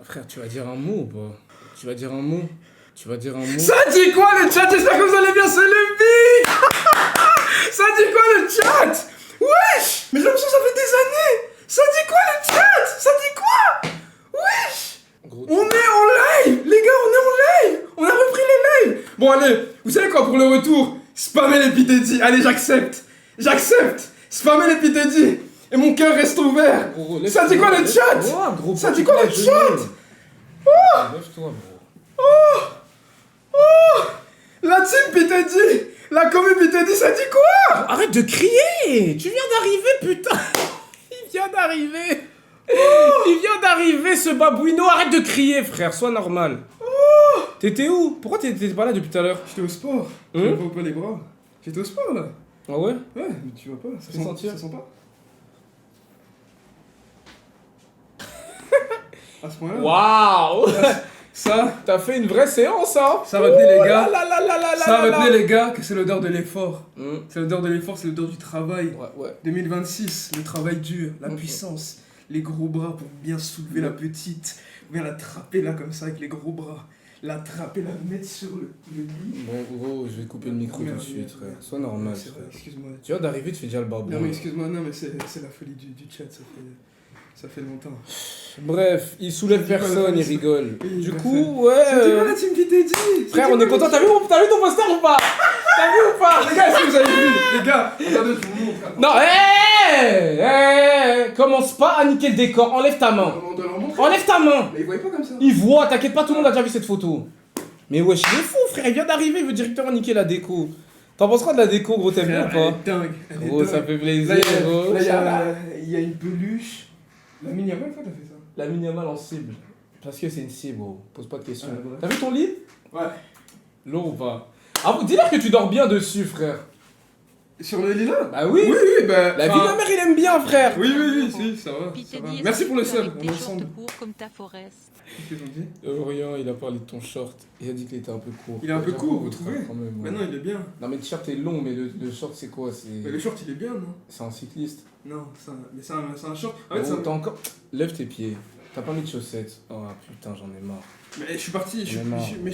Speaker 1: Frère, tu vas dire un mot ou pas? Tu vas dire un mot? Ça dit quoi le chat? J'espère que vous allez bien, c'est le big. Ça dit quoi le chat? Wesh! Mais j'ai l'impression que ça fait des années. Ça dit quoi le chat? Ça dit quoi? Wesh! On est en live. Les gars, on est en live. On a repris les lives. Bon allez, vous savez quoi pour le retour? Spammez l'épithédie. Allez, j'accepte. Spammez l'épithédie. Et mon cœur reste ouvert. Ça dit quoi le chat? Ça dit quoi le chat? Lève-toi, gros. La team Pitedi, la commune Pitedi, ça dit quoi? Arrête de crier. Tu viens d'arriver, putain. Il vient d'arriver, ce babouino. Arrête de crier, frère, sois normal. T'étais où? Pourquoi t'étais pas là depuis tout à l'heure?
Speaker 6: J'étais au sport. Je me vois pas les bras. J'étais au sport, là.
Speaker 1: Ah ouais?
Speaker 6: Ouais, mais tu vois pas, ça sent pas. À ce point-là.
Speaker 1: Waouh.
Speaker 6: Ça,
Speaker 1: t'as fait une vraie séance, hein?
Speaker 6: Ça retenait les gars.
Speaker 1: Ça
Speaker 6: retenait les gars que c'est l'odeur de l'effort. C'est l'odeur de l'effort, c'est l'odeur du travail.
Speaker 1: Ouais.
Speaker 6: 2026, le travail dur, la puissance, les gros bras pour bien soulever la petite, bien l'attraper là comme ça avec les gros bras. L'attraper, la mettre sur le lit.
Speaker 1: Bon, gros, je vais couper le micro tout de suite, frère. Sois normal,
Speaker 6: c'est vrai,
Speaker 1: frère.
Speaker 6: excuse-moi.
Speaker 1: Tu viens d'arriver, tu fais déjà le babou.
Speaker 6: Non mais excuse-moi, c'est la folie du chat, ça fait longtemps.
Speaker 1: Bref, il soulève personne, il rigole.
Speaker 6: Oui,
Speaker 1: du
Speaker 6: bah,
Speaker 1: coup, ouais.
Speaker 6: Ça dit quoi la team Pitedi?
Speaker 1: Frère, on est content. T'as vu ton poster ou pas?
Speaker 6: Les gars, est-ce que vous avez vu? Les gars, regardez, je vous montre.
Speaker 1: Non, commence pas à niquer le décor. Enlève ta main.
Speaker 6: On doit leur montrer.
Speaker 1: Enlève ta main.
Speaker 6: Mais ils voyaient pas comme ça.
Speaker 1: Il voit, t'inquiète pas, tout le monde a déjà vu cette photo. Mais wesh, il est fou, frère. Il vient d'arriver, il veut directement niquer la déco. T'en penses quoi de la déco, gros? T'aimes bien ou pas?
Speaker 6: Elle est dingue.
Speaker 1: Gros, ça fait plaisir, gros.
Speaker 6: Là, il y a une peluche. La mini, combien de fois t'as fait ça?
Speaker 1: La minimale en cible. Parce que c'est une cible, gros. Pose pas de questions.
Speaker 6: Ouais.
Speaker 1: T'as vu ton lit?
Speaker 6: Ouais.
Speaker 1: Lourd ou pas? Ah, dis-leur que tu dors bien dessus, frère.
Speaker 6: Sur le lit là?
Speaker 1: Bah oui.
Speaker 6: Oui, bah.
Speaker 1: La vie de ma mère, il aime bien, frère.
Speaker 6: Oui, si, ça va.
Speaker 2: Pitedi,
Speaker 6: Merci pour le
Speaker 2: est-ce que tu
Speaker 6: sub,
Speaker 2: as
Speaker 6: on
Speaker 2: des
Speaker 6: est
Speaker 2: shorts
Speaker 6: ensemble.
Speaker 2: courts comme ta Forest.
Speaker 6: Qu'est-ce qu'ils ont dit?
Speaker 1: Rien, il a parlé de ton short. Il a dit qu'il était un peu court.
Speaker 6: Il est un peu court, vous trouvez?
Speaker 1: Quand même, ouais.
Speaker 6: Bah non, il est bien.
Speaker 1: Non, mais le t-shirt est long, mais le short, c'est quoi?
Speaker 6: Mais le short, il est bien, non?
Speaker 1: C'est un cycliste.
Speaker 6: Non, c'est un short. En
Speaker 1: Oh,
Speaker 6: fait,
Speaker 1: t'as encore. Lève tes pieds. T'as pas mis de chaussettes. Oh putain, j'en ai marre.
Speaker 6: Mais je suis parti, mais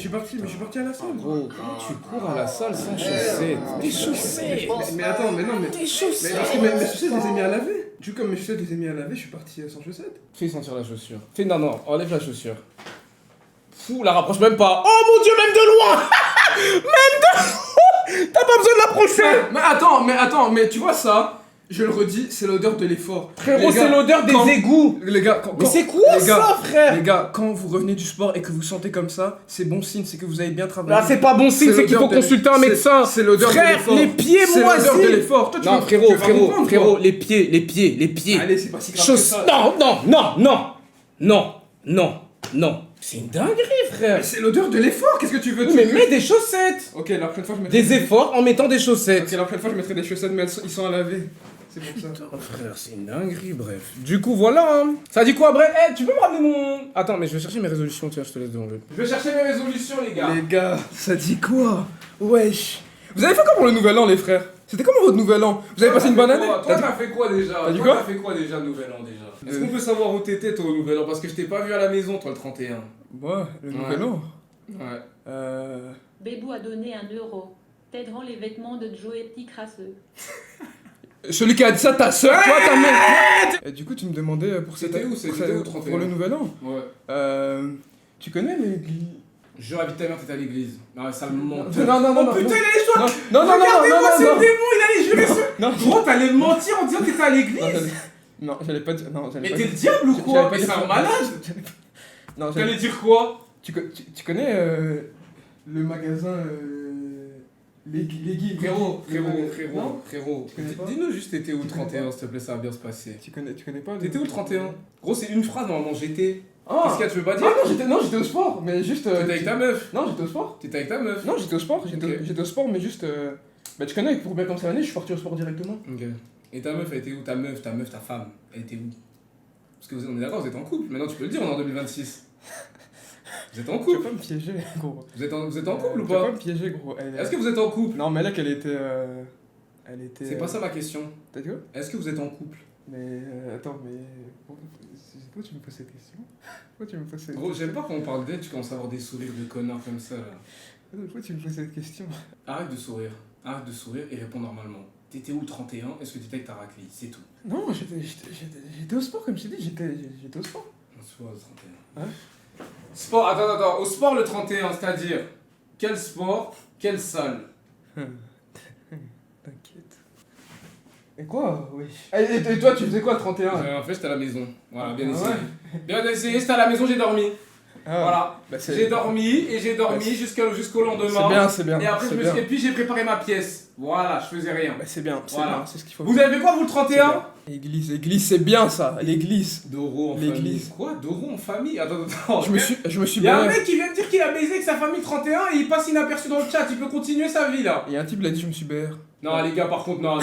Speaker 6: je suis parti à la salle.
Speaker 1: Gros, comment tu cours à la salle sans chaussettes? Des chaussettes!
Speaker 6: Mais attends, mais non, mais.
Speaker 1: Des
Speaker 6: Mais
Speaker 1: chaussettes!
Speaker 6: parce que mes chaussettes, je les ai mis à laver. Du coup, comme mes chaussettes, je les ai mis à laver, je suis parti sans chaussettes.
Speaker 1: Fais sentir la chaussure. Fais, non, enlève la chaussure. Fou, la rapproche même pas. Oh mon dieu, même de loin! Même de loin! T'as pas besoin de l'approcher!
Speaker 6: Mais attends, mais tu vois ça? Je le redis, c'est l'odeur de l'effort.
Speaker 1: Frérot,
Speaker 6: Les gars,
Speaker 1: c'est l'odeur des
Speaker 6: quand-
Speaker 1: égouts!
Speaker 6: Les gars,
Speaker 1: Mais c'est quoi
Speaker 6: les gars,
Speaker 1: ça, frère?
Speaker 6: Les gars, quand vous revenez du sport et que vous sentez comme ça, c'est bon signe, c'est que vous avez bien travaillé.
Speaker 1: Là, c'est pas bon signe, c'est qu'il faut
Speaker 6: l'odeur de-
Speaker 1: consulter un médecin.
Speaker 6: C'est l'odeur de
Speaker 1: Frère,
Speaker 6: l'effort.
Speaker 1: les pieds
Speaker 6: C'est l'odeur
Speaker 1: moisis.
Speaker 6: de l'effort. Toi, tu
Speaker 1: Non,
Speaker 6: veux- tu vas comprendre,
Speaker 1: frérot,
Speaker 6: toi.
Speaker 1: les pieds.
Speaker 6: Allez, c'est pas si grave que
Speaker 1: Chauss...
Speaker 6: ça.
Speaker 1: Non. C'est une dinguerie, frère.
Speaker 6: Mais c'est l'odeur de l'effort, qu'est-ce que tu veux?
Speaker 1: Oui, mais mets des chaussettes.
Speaker 6: Ok, la prochaine fois, je mettrai...
Speaker 1: Des efforts en mettant des chaussettes.
Speaker 6: Ok, la prochaine fois, je mettrai des chaussettes, mais ils sont à laver. C'est pour ça.
Speaker 1: Putain, frère, c'est une dinguerie, bref. Du coup, voilà, hein. Ça dit quoi, bref? Eh, tu peux me ramener mon... Attends, mais je vais chercher mes résolutions, tiens, je te laisse devant le... Je vais chercher mes résolutions, les gars.
Speaker 6: Les gars, ça dit quoi? Wesh. Vous avez fait quoi pour le nouvel an, les frères? C'était comment votre nouvel an? Vous avez passé une bonne année?
Speaker 1: Toi, t'as fait quoi déjà?
Speaker 6: T'as dit
Speaker 1: Toi,
Speaker 6: quoi?
Speaker 1: t'as fait quoi déjà, nouvel an, déjà? Est-ce qu'on peut savoir où t'étais, toi, au nouvel an? Parce que je t'ai pas vu à la maison, toi, le 31.
Speaker 6: Moi, le nouvel an?
Speaker 1: Ouais.
Speaker 2: Bébou a donné 1 euro. T'aideront les vêtements de Joe petit crasseux.
Speaker 6: Celui qui a dit ça, ta soeur, toi, ta mère. Et du coup, tu me demandais pour cette
Speaker 1: C'était où, c'était où,
Speaker 6: pour
Speaker 1: 31?
Speaker 6: le nouvel an?
Speaker 1: Ouais.
Speaker 6: Tu connais l'église?
Speaker 1: Je invite ta mère, t'étais à l'église. Non, ça me ment.
Speaker 6: Non,
Speaker 1: Oh putain, il allait choix.
Speaker 6: non,
Speaker 1: Regardez-moi ce
Speaker 6: non.
Speaker 1: démon, il allait jurer sur...
Speaker 6: Non,
Speaker 1: Gros, t'allais mentir en disant que t'étais à l'église.
Speaker 6: non, j'allais pas dire. Non, j'allais
Speaker 1: Mais
Speaker 6: pas
Speaker 1: t'es
Speaker 6: dire.
Speaker 1: le diable ou
Speaker 6: J'allais
Speaker 1: quoi?
Speaker 6: pas
Speaker 1: Mais
Speaker 6: dire
Speaker 1: c'est
Speaker 6: ça.
Speaker 1: un malade.
Speaker 6: Non,
Speaker 1: T'allais dire quoi?
Speaker 6: tu connais le magasin Légui?
Speaker 1: Frérot,
Speaker 6: Non Tu connais pas?
Speaker 1: dis-nous juste t'étais où le 31, s'il te plaît, ça va bien se passer.
Speaker 6: Tu connais pas
Speaker 1: T'étais où le 31? Gros, c'est une phrase normalement, j'étais.
Speaker 6: Ah.
Speaker 1: Qu'est-ce qu'il y a, tu veux pas dire?
Speaker 6: Ah non, j'étais au sport, mais juste.
Speaker 1: T'étais avec ta meuf.
Speaker 6: Non, j'étais au sport.
Speaker 1: T'étais avec ta meuf.
Speaker 6: Non, j'étais au sport,
Speaker 1: Ok.
Speaker 6: j'étais au sport, mais juste. Bah, tu connais, pour bien commencer l'année, je suis parti au sport directement.
Speaker 1: Ok. Et ta meuf, elle était où? Ta meuf, ta femme, elle était où? Parce que on est d'accord, vous êtes en couple. Maintenant, tu peux le dire, on est en 2026. Vous êtes en
Speaker 6: Tu vas
Speaker 1: couple?
Speaker 6: pas me piéger, gros.
Speaker 1: Vous êtes en couple ou
Speaker 6: Tu vas
Speaker 1: pas?
Speaker 6: pas me piéger, gros.
Speaker 1: Est-ce que vous êtes en couple?
Speaker 6: Non, mais là, qu'elle était. Elle était.
Speaker 1: C'est pas ça ma question.
Speaker 6: T'as dit quoi?
Speaker 1: Est-ce que vous êtes en couple?
Speaker 6: Mais. Attends, mais. Pourquoi tu me poses cette question? Pourquoi tu me poses cette
Speaker 1: Gros,
Speaker 6: question?
Speaker 1: j'aime pas quand on parle d'aide, tu commences à avoir des sourires de connard comme ça là.
Speaker 6: Pourquoi tu me poses cette question?
Speaker 1: Arrête de sourire et réponds normalement. T'étais où le 31? Est-ce que t'étais avec ta raclée? C'est tout.
Speaker 6: Non, j'étais au sport, comme je t'ai dit, j'étais au sport.
Speaker 1: Sport le 31.
Speaker 6: Hein?
Speaker 1: Sport, attends. Au sport le 31, c'est-à-dire quel sport, quelle salle?
Speaker 6: T'inquiète. Et quoi? Oui. Et toi, tu faisais quoi le 31?
Speaker 1: En fait, j'étais à la maison. Voilà, bien
Speaker 6: Ah
Speaker 1: essayé.
Speaker 6: ouais.
Speaker 1: Bien essayé, j'étais à la maison, j'ai dormi.
Speaker 6: Ah,
Speaker 1: Voilà.
Speaker 6: bah c'est-
Speaker 1: J'ai dormi jusqu'au lendemain.
Speaker 6: C'est bien.
Speaker 1: Et après,
Speaker 6: c'est bien.
Speaker 1: et puis j'ai préparé ma pièce. Voilà, je faisais rien.
Speaker 6: Bah, c'est bien,
Speaker 1: Voilà.
Speaker 6: c'est ce qu'il faut.
Speaker 1: Vous avez fait quoi, vous, le 31?
Speaker 6: L'église, c'est bien ça, l'église.
Speaker 1: Doro en
Speaker 6: L'église.
Speaker 1: famille. Quoi? Doro en famille? Attends.
Speaker 6: Je me suis
Speaker 1: Il y a un
Speaker 6: barré.
Speaker 1: mec qui vient de dire qu'il a baisé avec sa famille 31 et il passe inaperçu dans le chat, il peut continuer sa vie là.
Speaker 6: Il y a un type qui a dit je me suis BR.
Speaker 1: Non les gars par contre non.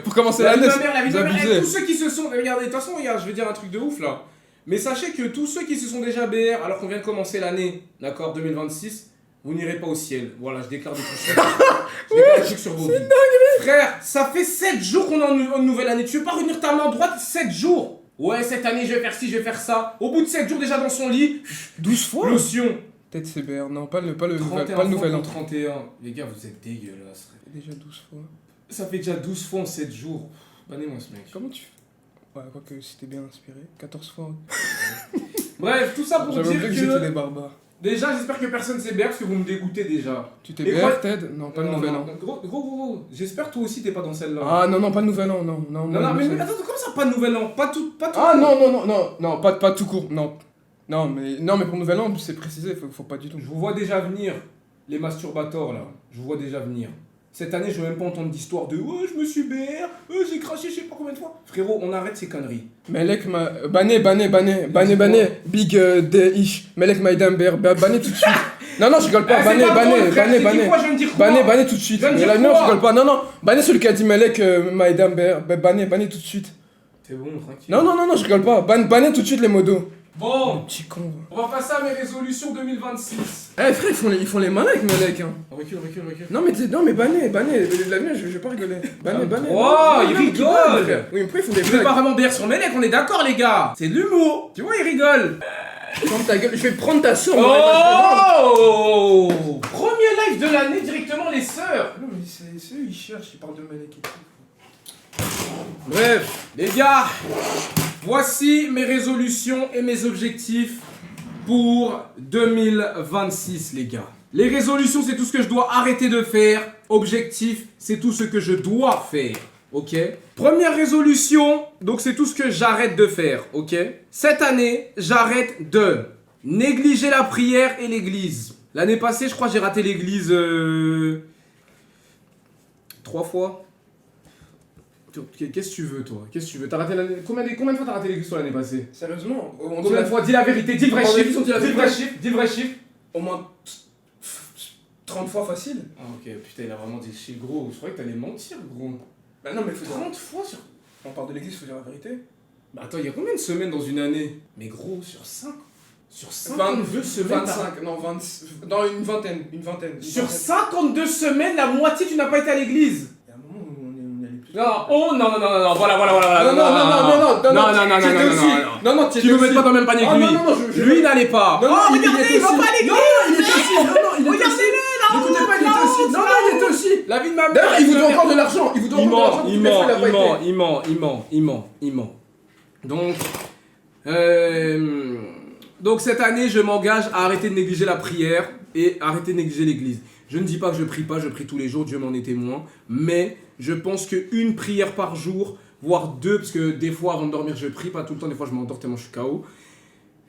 Speaker 6: Pour commencer
Speaker 1: La vie de
Speaker 6: l'année,
Speaker 1: ma mère, la vie de
Speaker 6: vous
Speaker 1: ma mère.
Speaker 6: abusez.
Speaker 1: Et tous ceux qui se sont... Regardez, de toute façon regarde, je vais dire un truc de ouf là. Mais sachez que tous ceux qui se sont déjà BR alors qu'on vient de commencer l'année, d'accord, 2026, vous n'irez pas au ciel. Voilà, je déclare des trucs sur je déclare des trucs sur vos vies. Frère, ça fait 7 jours qu'on est en nouvelle année. Tu veux pas retenir ta main droite 7 jours? Ouais, cette année je vais faire ci, je vais faire ça. Au bout de 7 jours déjà dans son lit,
Speaker 6: 12 fois.
Speaker 1: lotion.
Speaker 6: Peut-être c'est BR, non, pas le
Speaker 1: 31
Speaker 6: pas le nouvel
Speaker 1: fois
Speaker 6: an.
Speaker 1: pour 31. Les gars, vous êtes dégueulasses.
Speaker 6: Déjà 12 fois.
Speaker 1: Ça fait déjà 12 fois en 7 jours. Bannez-moi ce mec.
Speaker 6: Comment tu fais? Ouais, quoique si t'es bien inspiré. 14 fois.
Speaker 1: Bref, tout ça pour
Speaker 6: J'avais
Speaker 1: dire
Speaker 6: oublié que j'étais des
Speaker 1: que...
Speaker 6: barbares.
Speaker 1: Déjà, j'espère que personne s'est BR parce que vous me dégoûtez déjà.
Speaker 6: Tu t'es
Speaker 1: Et quoi-
Speaker 6: BR, Ted? Non, pas le
Speaker 1: Non,
Speaker 6: nouvel
Speaker 1: non,
Speaker 6: an.
Speaker 1: Gros. J'espère toi aussi t'es pas dans celle-là.
Speaker 6: Ah non, pas le nouvel an, non.
Speaker 1: non, mais attends, comment ça pas de nouvel an? Pas tout.
Speaker 6: Ah non, pas tout court, non. Non, mais pour nouvel an, c'est précisé, faut pas du tout.
Speaker 1: Je vous vois déjà venir, les masturbateurs là. Je vous vois déjà venir. Cette année, je veux même pas entendre d'histoire de ouais, je me suis BR, j'ai craché je sais pas combien de fois. Frérot, on arrête ces conneries.
Speaker 6: Melek m'a. Banné, big ish. Melek m'a aidé à me BR, banné tout de suite. Non, je rigole pas,
Speaker 1: Eh, c'est pas drôle, frère, j'ai dit
Speaker 6: banné.
Speaker 1: quoi, je viens de dire quoi?
Speaker 6: Banné tout de suite.
Speaker 1: Je viens de
Speaker 6: Mais
Speaker 1: dire
Speaker 6: là, non,
Speaker 1: quoi?
Speaker 6: je rigole pas. Non, banné celui qui a dit Melek m'a aidé à me BR, banné tout de suite.
Speaker 1: C'est bon, tranquille.
Speaker 6: Non, je rigole pas. Banné tout de suite les modos.
Speaker 1: Bon,
Speaker 6: Petit con.
Speaker 1: on va passer à mes résolutions 2026.
Speaker 6: Eh frère, ils font les malins avec Melek, hein.
Speaker 1: Recule.
Speaker 6: Non mais banné, l'avenir je vais pas rigoler. Banné.
Speaker 1: Oh, il
Speaker 6: Non,
Speaker 1: rigole.
Speaker 6: frère. Oui, mais pourquoi ils font des
Speaker 1: Je vais
Speaker 6: blagues?
Speaker 1: pas vraiment BR sur Melek, on est d'accord les gars. C'est de l'humour. Tu vois, il rigole.
Speaker 6: Ferme ta gueule, je vais prendre ta soeur.
Speaker 1: Oh, premier live de l'année, directement les sœurs.
Speaker 6: Non mais c'est eux, ils cherchent, ils parlent de Melek et tout.
Speaker 1: Bref, les gars, voici mes résolutions et mes objectifs pour 2026, les gars. Les résolutions, c'est tout ce que je dois arrêter de faire. Objectif, c'est tout ce que je dois faire. Ok? Première résolution, donc c'est tout ce que j'arrête de faire. Ok? Cette année, j'arrête de négliger la prière et l'église. L'année passée, je crois que j'ai raté l'église 3 fois. Qu'est-ce que tu veux, toi? Qu'est-ce que tu veux? T'as raté l'année... Combien de fois t'as raté l'église sur l'année passée?
Speaker 6: Sérieusement,
Speaker 1: Combien de fois? Dis la vérité, dis le vrai
Speaker 6: On
Speaker 1: chiffre.
Speaker 6: dit
Speaker 1: Dis le vrai chiffre, dis le vrai chiffre.
Speaker 6: Au moins 30 fois facile.
Speaker 1: Ah ok, putain, il a vraiment dit le chiffre, gros. Je croyais que t'allais mentir, gros.
Speaker 6: Bah non mais faut dire...
Speaker 1: 30 fois sur...
Speaker 6: On parle de l'église, faut dire la vérité.
Speaker 1: Bah attends, il y a combien de semaines dans une année? Mais gros, sur 5? Sur 52 semaines?
Speaker 6: 25, non 20... Dans une vingtaine.
Speaker 1: Sur 52 semaines, la moitié tu n'as pas été à l'église.
Speaker 6: Il y a un moment où on est allé plus.
Speaker 1: Non, oh non, voilà.
Speaker 6: Non,
Speaker 1: Tu nous mets pas dans le même panier que lui. Lui n'allait pas.
Speaker 6: Non,
Speaker 1: Oh,
Speaker 6: il
Speaker 1: regardez,
Speaker 6: était
Speaker 1: il va
Speaker 6: aussi.
Speaker 1: pas à l'église.
Speaker 6: Non, il était aussi. Non, il était aussi.
Speaker 1: Regardez-le, là.
Speaker 6: N'écoutez pas, il était aussi. Non, il était aussi.
Speaker 1: La vie de ma mère.
Speaker 6: D'ailleurs, il vous doit encore de l'argent. Il vous doit encore de l'argent.
Speaker 1: Il ment. Donc cette année, je m'engage à arrêter de négliger la prière et arrêter de négliger l'église. Je ne dis pas que je prie pas, je prie tous les jours, Dieu m'en est témoin, mais je pense qu'une prière par jour, voire 2, parce que des fois avant de dormir je prie, pas tout le temps, des fois je m'endors tellement je suis KO,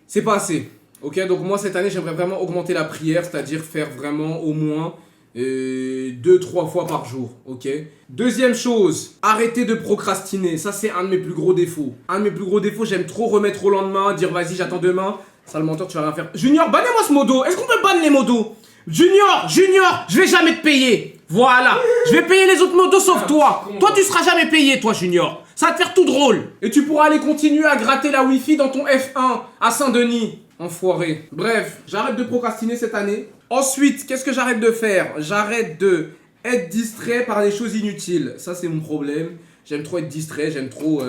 Speaker 1: c'est pas assez. Ok, donc moi cette année j'aimerais vraiment augmenter la prière, c'est-à-dire faire vraiment au moins 2-3 fois par jour, ok. Deuxième chose, arrêter de procrastiner, ça c'est un de mes plus gros défauts. Un de mes plus gros défauts, j'aime trop remettre au lendemain, dire vas-y j'attends demain, sale menteur tu vas rien faire. Junior, bannez-moi ce modo, est-ce qu'on peut banner les modos? Junior, je vais jamais te payer. Voilà, je vais payer les autres modos sauf toi. Toi tu seras jamais payé toi Junior, ça va te faire tout drôle. Et tu pourras aller continuer à gratter la wifi dans ton F1 à Saint-Denis. Enfoiré. Bref, j'arrête de procrastiner cette année. Ensuite, qu'est-ce que j'arrête de faire? J'arrête de être distrait par des choses inutiles. Ça, c'est mon problème. J'aime trop être distrait, j'aime trop...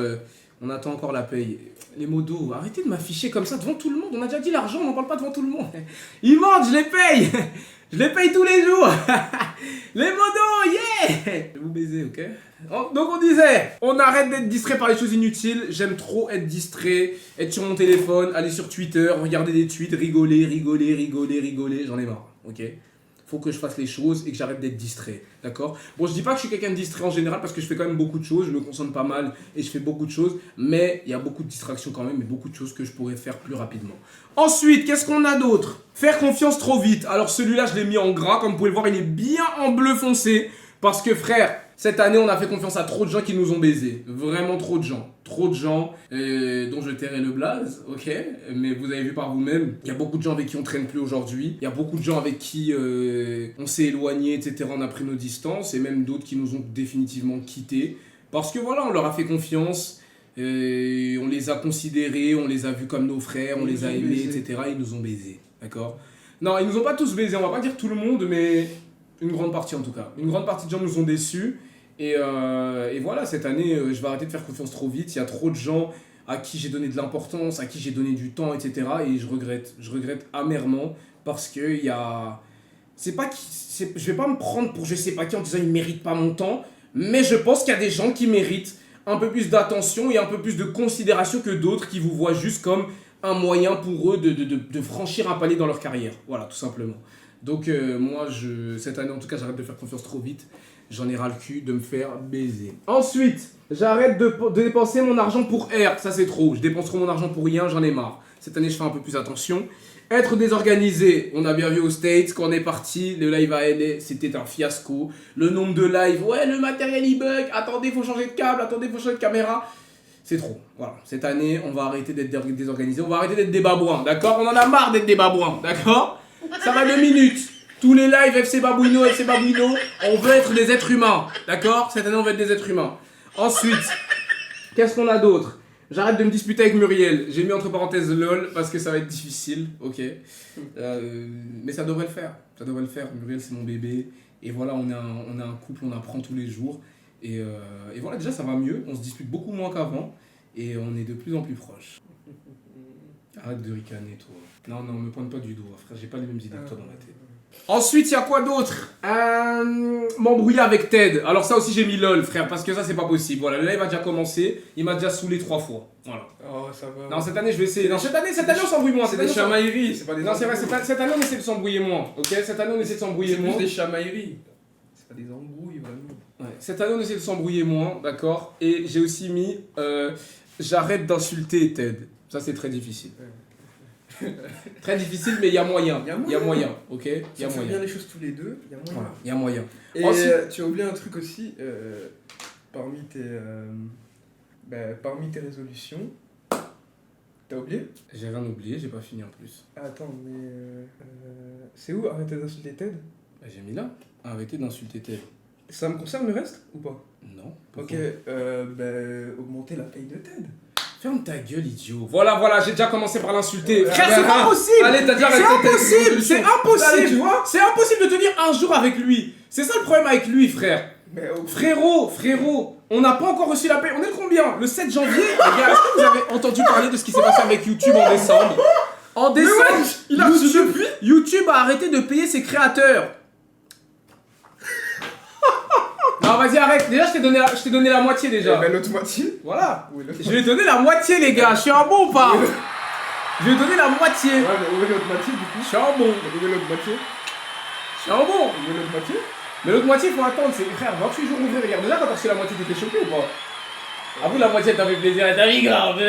Speaker 1: on attend encore la paye. Les modos, arrêtez de m'afficher comme ça devant tout le monde. On a déjà dit l'argent, on n'en parle pas devant tout le monde. Ils mentent, je les paye. Je les paye tous les jours. Les modos, yeah. Je vais vous baiser, ok? Donc on disait, on arrête d'être distrait par les choses inutiles. J'aime trop être distrait, être sur mon téléphone, aller sur Twitter, regarder des tweets, rigoler. J'en ai marre, ok? Faut que je fasse les choses et que j'arrête d'être distrait, d'accord? Bon, je dis pas que je suis quelqu'un de distrait en général parce que je fais quand même beaucoup de choses, je me concentre pas mal et je fais beaucoup de choses, mais il y a beaucoup de distractions quand même et beaucoup de choses que je pourrais faire plus rapidement. Ensuite, qu'est-ce qu'on a d'autre? Faire confiance trop vite. Alors celui-là, je l'ai mis en gras, comme vous pouvez le voir, il est bien en bleu foncé parce que frère, cette année, on a fait confiance à trop de gens qui nous ont baisés. Vraiment trop de gens. Trop de gens dont je tairai le blaze, ok? Mais vous avez vu par vous-même, il y a beaucoup de gens avec qui on traîne plus aujourd'hui. Il y a beaucoup de gens avec qui on s'est éloigné, etc. On a pris nos distances. Et même d'autres qui nous ont définitivement quittés. Parce que voilà, on leur a fait confiance. On les a considérés, on les a vus comme nos frères, on les a aimés, etc. Ils nous ont baisés, d'accord? Non, ils nous ont pas tous baisés. On va pas dire tout le monde, mais... une grande partie en tout cas. Une grande partie de gens nous ont déçus. Et voilà, cette année, je vais arrêter de faire confiance trop vite. Il y a trop de gens à qui j'ai donné de l'importance, à qui j'ai donné du temps, etc. Et je regrette. Je regrette amèrement parce que il y a... je vais pas me prendre pour je sais pas qui en disant ils méritent pas mon temps. Mais je pense qu'il y a des gens qui méritent un peu plus d'attention et un peu plus de considération que d'autres qui vous voient juste comme un moyen pour eux de franchir un palier dans leur carrière. Voilà, tout simplement. Donc moi, cette année en tout cas, j'arrête de faire confiance trop vite. J'en ai ras le cul de me faire baiser. Ensuite, j'arrête de dépenser mon argent pour R. Ça c'est trop. Je dépense trop mon argent pour rien, j'en ai marre. Cette année, je fais un peu plus attention. Être désorganisé. On a bien vu aux States, quand on est parti, le live à LA, c'était un fiasco. Le nombre de lives, ouais, le matériel il bug. Attendez, faut changer de câble. Attendez, faut changer de caméra. C'est trop. Voilà. Cette année, on va arrêter d'être désorganisé. On va arrêter d'être des babouins, d'accord? On en a marre d'être des babouins, d'accord? Ça va 2 minutes. Tous les lives FC Babouino, on veut être des êtres humains. D'accord? Cette année, on veut être des êtres humains. Ensuite, qu'est-ce qu'on a d'autre? J'arrête de me disputer avec Muriel. J'ai mis entre parenthèses LOL parce que ça va être difficile, ok. Mais ça devrait le faire. Ça devrait le faire. Muriel, c'est mon bébé. Et voilà, on est un couple, on apprend tous les jours. Et voilà, déjà, ça va mieux. On se dispute beaucoup moins qu'avant. Et on est de plus en plus proches. Arrête de ricaner, toi. Non, me pointe pas du doigt, frère. J'ai pas les mêmes idées que toi dans la tête. Ensuite, il y a quoi d'autre? M'embrouiller avec Ted. Alors ça aussi, j'ai mis LOL, frère, parce que ça, c'est pas possible. Voilà, le live a déjà commencé. Il m'a déjà saoulé 3 fois. Voilà.
Speaker 6: Oh, ça va.
Speaker 1: Non, cette année, je vais essayer. Non, cette année, on s'embrouille moins.
Speaker 6: C'est des chamailleries, c'est pas des.
Speaker 1: Non, c'est vrai, cette année, on essaie de s'embrouiller moins. Ok, cette année, on essaie de s'embrouiller moins.
Speaker 6: C'est des chamailleries. C'est pas des embrouilles, vraiment.
Speaker 1: Ouais. Cette année, on essaie de s'embrouiller moins, d'accord. Et j'ai aussi mis j'arrête d'insulter Ted. Ça, c'est très difficile. Très difficile, mais il y a moyen. Il y a moyen, ok. Il y a
Speaker 6: Si on fait
Speaker 1: moyen.
Speaker 6: bien les choses tous les deux, il y a moyen.
Speaker 1: Voilà, il y a moyen.
Speaker 6: Et
Speaker 1: Ensuite-
Speaker 6: tu as oublié un truc aussi, parmi tes résolutions. T'as oublié?
Speaker 1: J'ai rien oublié, j'ai pas fini en plus.
Speaker 6: Attends, mais c'est où arrêter d'insulter Ted?
Speaker 1: Bah, j'ai mis là. Arrêtez d'insulter Ted.
Speaker 6: Ça me concerne le reste ou pas?
Speaker 1: Non.
Speaker 6: Ok,
Speaker 1: Pourquoi
Speaker 6: augmenter la paye de Ted.
Speaker 1: Ferme ta gueule, idiot. Voilà, j'ai déjà commencé par l'insulter.
Speaker 6: Ouais,
Speaker 1: Frère,
Speaker 6: bah,
Speaker 1: c'est pas possible.
Speaker 6: allez, t'as déjà
Speaker 1: C'est
Speaker 6: arrêté tes
Speaker 1: impossible,
Speaker 6: résolutions.
Speaker 1: c'est impossible.
Speaker 6: Allez, tu vois.
Speaker 1: C'est impossible de tenir un jour avec lui. C'est ça le problème avec lui, frère.
Speaker 6: Mais
Speaker 1: Frérot, on n'a pas encore reçu la paie. On est le combien? Le 7 janvier? Les gars, est-ce que vous avez entendu parler de ce qui s'est passé avec YouTube en décembre? En décembre,
Speaker 6: il a reçu depuis.
Speaker 1: YouTube a arrêté de payer ses créateurs. Non, vas-y, arrête. Déjà, je t'ai donné la moitié déjà.
Speaker 6: Ben l'autre moitié.
Speaker 1: Voilà.
Speaker 6: Oui,
Speaker 1: Je vais donner la moitié, les gars. Je suis un bon ou pas? Je vais donner la moitié.
Speaker 6: Ouais, mais où est l'autre moitié du coup?
Speaker 1: Je suis un bon.
Speaker 6: Où est l'autre moitié?
Speaker 1: Je suis un bon.
Speaker 6: Où est l'autre moitié?
Speaker 1: Mais l'autre moitié, il faut attendre. C'est frère, 28 jours ouvrés. Regarde, déjà, quand t'as reçu la moitié, t'étais choqué ou pas? À vous, la moitié, t'as fait plaisir. T'as vu, grave.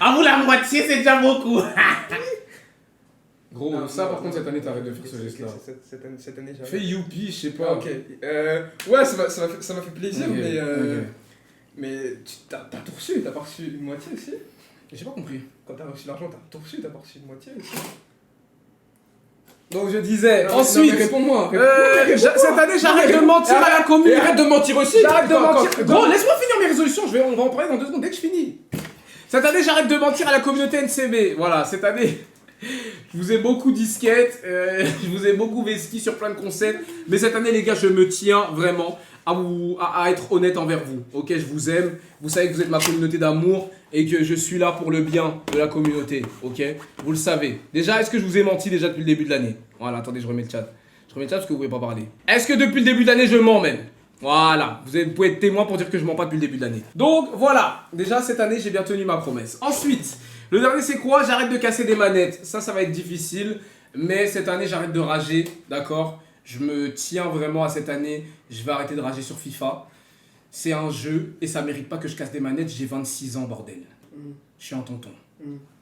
Speaker 1: À vous, la moitié, c'est déjà beaucoup. Gros,
Speaker 6: Non,
Speaker 1: ça,
Speaker 6: non,
Speaker 1: par contre,
Speaker 6: non.
Speaker 1: cette année, t'arrêtes de faire ce
Speaker 6: Ok,
Speaker 1: geste-là.
Speaker 6: cette année, j'arrête.
Speaker 1: Fais youpi, je sais
Speaker 6: Ah,
Speaker 1: pas.
Speaker 6: ok. Ouais, ça m'a fait plaisir,
Speaker 1: Ok,
Speaker 6: mais.
Speaker 1: ok.
Speaker 6: Mais t'as tout reçu, t'as pas reçu une moitié aussi?
Speaker 1: J'ai pas compris.
Speaker 6: Quand t'as reçu l'argent, t'as tout reçu, t'as pas reçu une moitié aussi?
Speaker 1: Donc, je disais,
Speaker 6: Non,
Speaker 1: ensuite.
Speaker 6: mais réponds-moi.
Speaker 1: Cette année, j'arrête de mentir à la commune.
Speaker 6: Et arrête de mentir aussi.
Speaker 1: J'arrête de
Speaker 6: Quand-
Speaker 1: mentir.
Speaker 6: quand-
Speaker 1: Gros, laisse-moi finir mes résolutions. On va en parler dans 2 secondes dès que je finis. Cette année, j'arrête de mentir à la communauté NCB. Voilà, cette année, je vous ai beaucoup disquette, je vous ai beaucoup vesquis sur plein de concepts. Mais cette année, les gars, je me tiens vraiment à être honnête envers vous. Ok, je vous aime. Vous savez que vous êtes ma communauté d'amour et que je suis là pour le bien de la communauté. Ok, vous le savez. Déjà, est-ce que je vous ai menti déjà depuis le début de l'année? Voilà, attendez, je remets le chat. Je remets le chat parce que vous pouvez pas parler. Est-ce que depuis le début de l'année, je mens même? Voilà, vous pouvez être témoin pour dire que je mens pas depuis le début de l'année. Donc voilà, déjà cette année j'ai bien tenu ma promesse. Ensuite, le dernier c'est quoi? J'arrête de casser des manettes. Ça va être difficile, mais cette année j'arrête de rager, d'accord? Je me tiens vraiment à cette année, je vais arrêter de rager sur FIFA. C'est un jeu et ça mérite pas que je casse des manettes, j'ai 26 ans bordel. Je suis un tonton.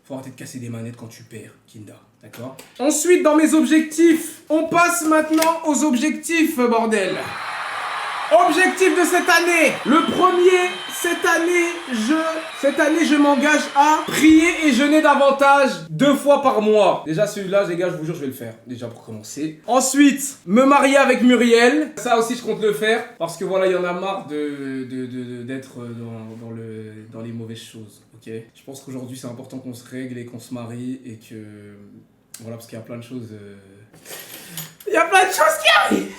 Speaker 1: Faut arrêter de casser des manettes quand tu perds, Kinda, d'accord? Ensuite, dans mes objectifs, on passe maintenant aux objectifs, bordel. Objectif de cette année. Le premier, cette année, je m'engage à prier et jeûner davantage 2 fois par mois. Déjà celui-là, les gars, je vous jure, je vais le faire. Déjà pour commencer. Ensuite, me marier avec Muriel. Ça aussi, je compte le faire. Parce que voilà, il y en a marre d'être dans les mauvaises choses. Ok. Je pense qu'aujourd'hui, c'est important qu'on se règle et qu'on se marie. Et que... Voilà, parce qu'il y a plein de choses... Il y a plein de choses qui arrivent.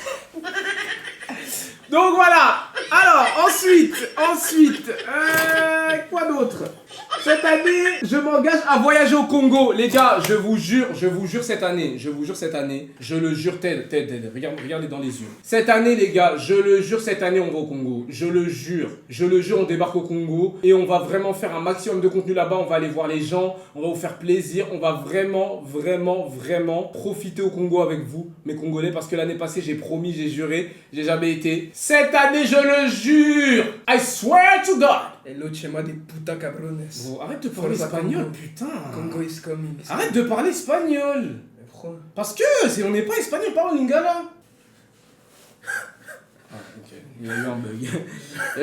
Speaker 1: Donc voilà. Alors, ensuite, quoi d'autre? Cette année, je m'engage à voyager au Congo. Les gars, je vous jure cette année, je le jure, Ted, regardez dans les yeux. Cette année, les gars, je le jure, cette année, on va au Congo. Je le jure, on débarque au Congo et on va vraiment faire un maximum de contenu là-bas. On va aller voir les gens, on va vous faire plaisir, on va vraiment profiter au Congo avec vous, mes Congolais, parce que l'année passée, j'ai promis, j'ai juré, j'ai jamais été. Cette année, je le jure, I swear to God.
Speaker 6: Et l'autre chez moi des puta cabrones.
Speaker 1: Bro, arrête de parler espagnol, putain.
Speaker 6: Congo is coming.
Speaker 1: Arrête de parler espagnol.
Speaker 6: Mais pourquoi?
Speaker 1: Parce que on n'est pas espagnol, parle lingala. Ah, ok. Il y a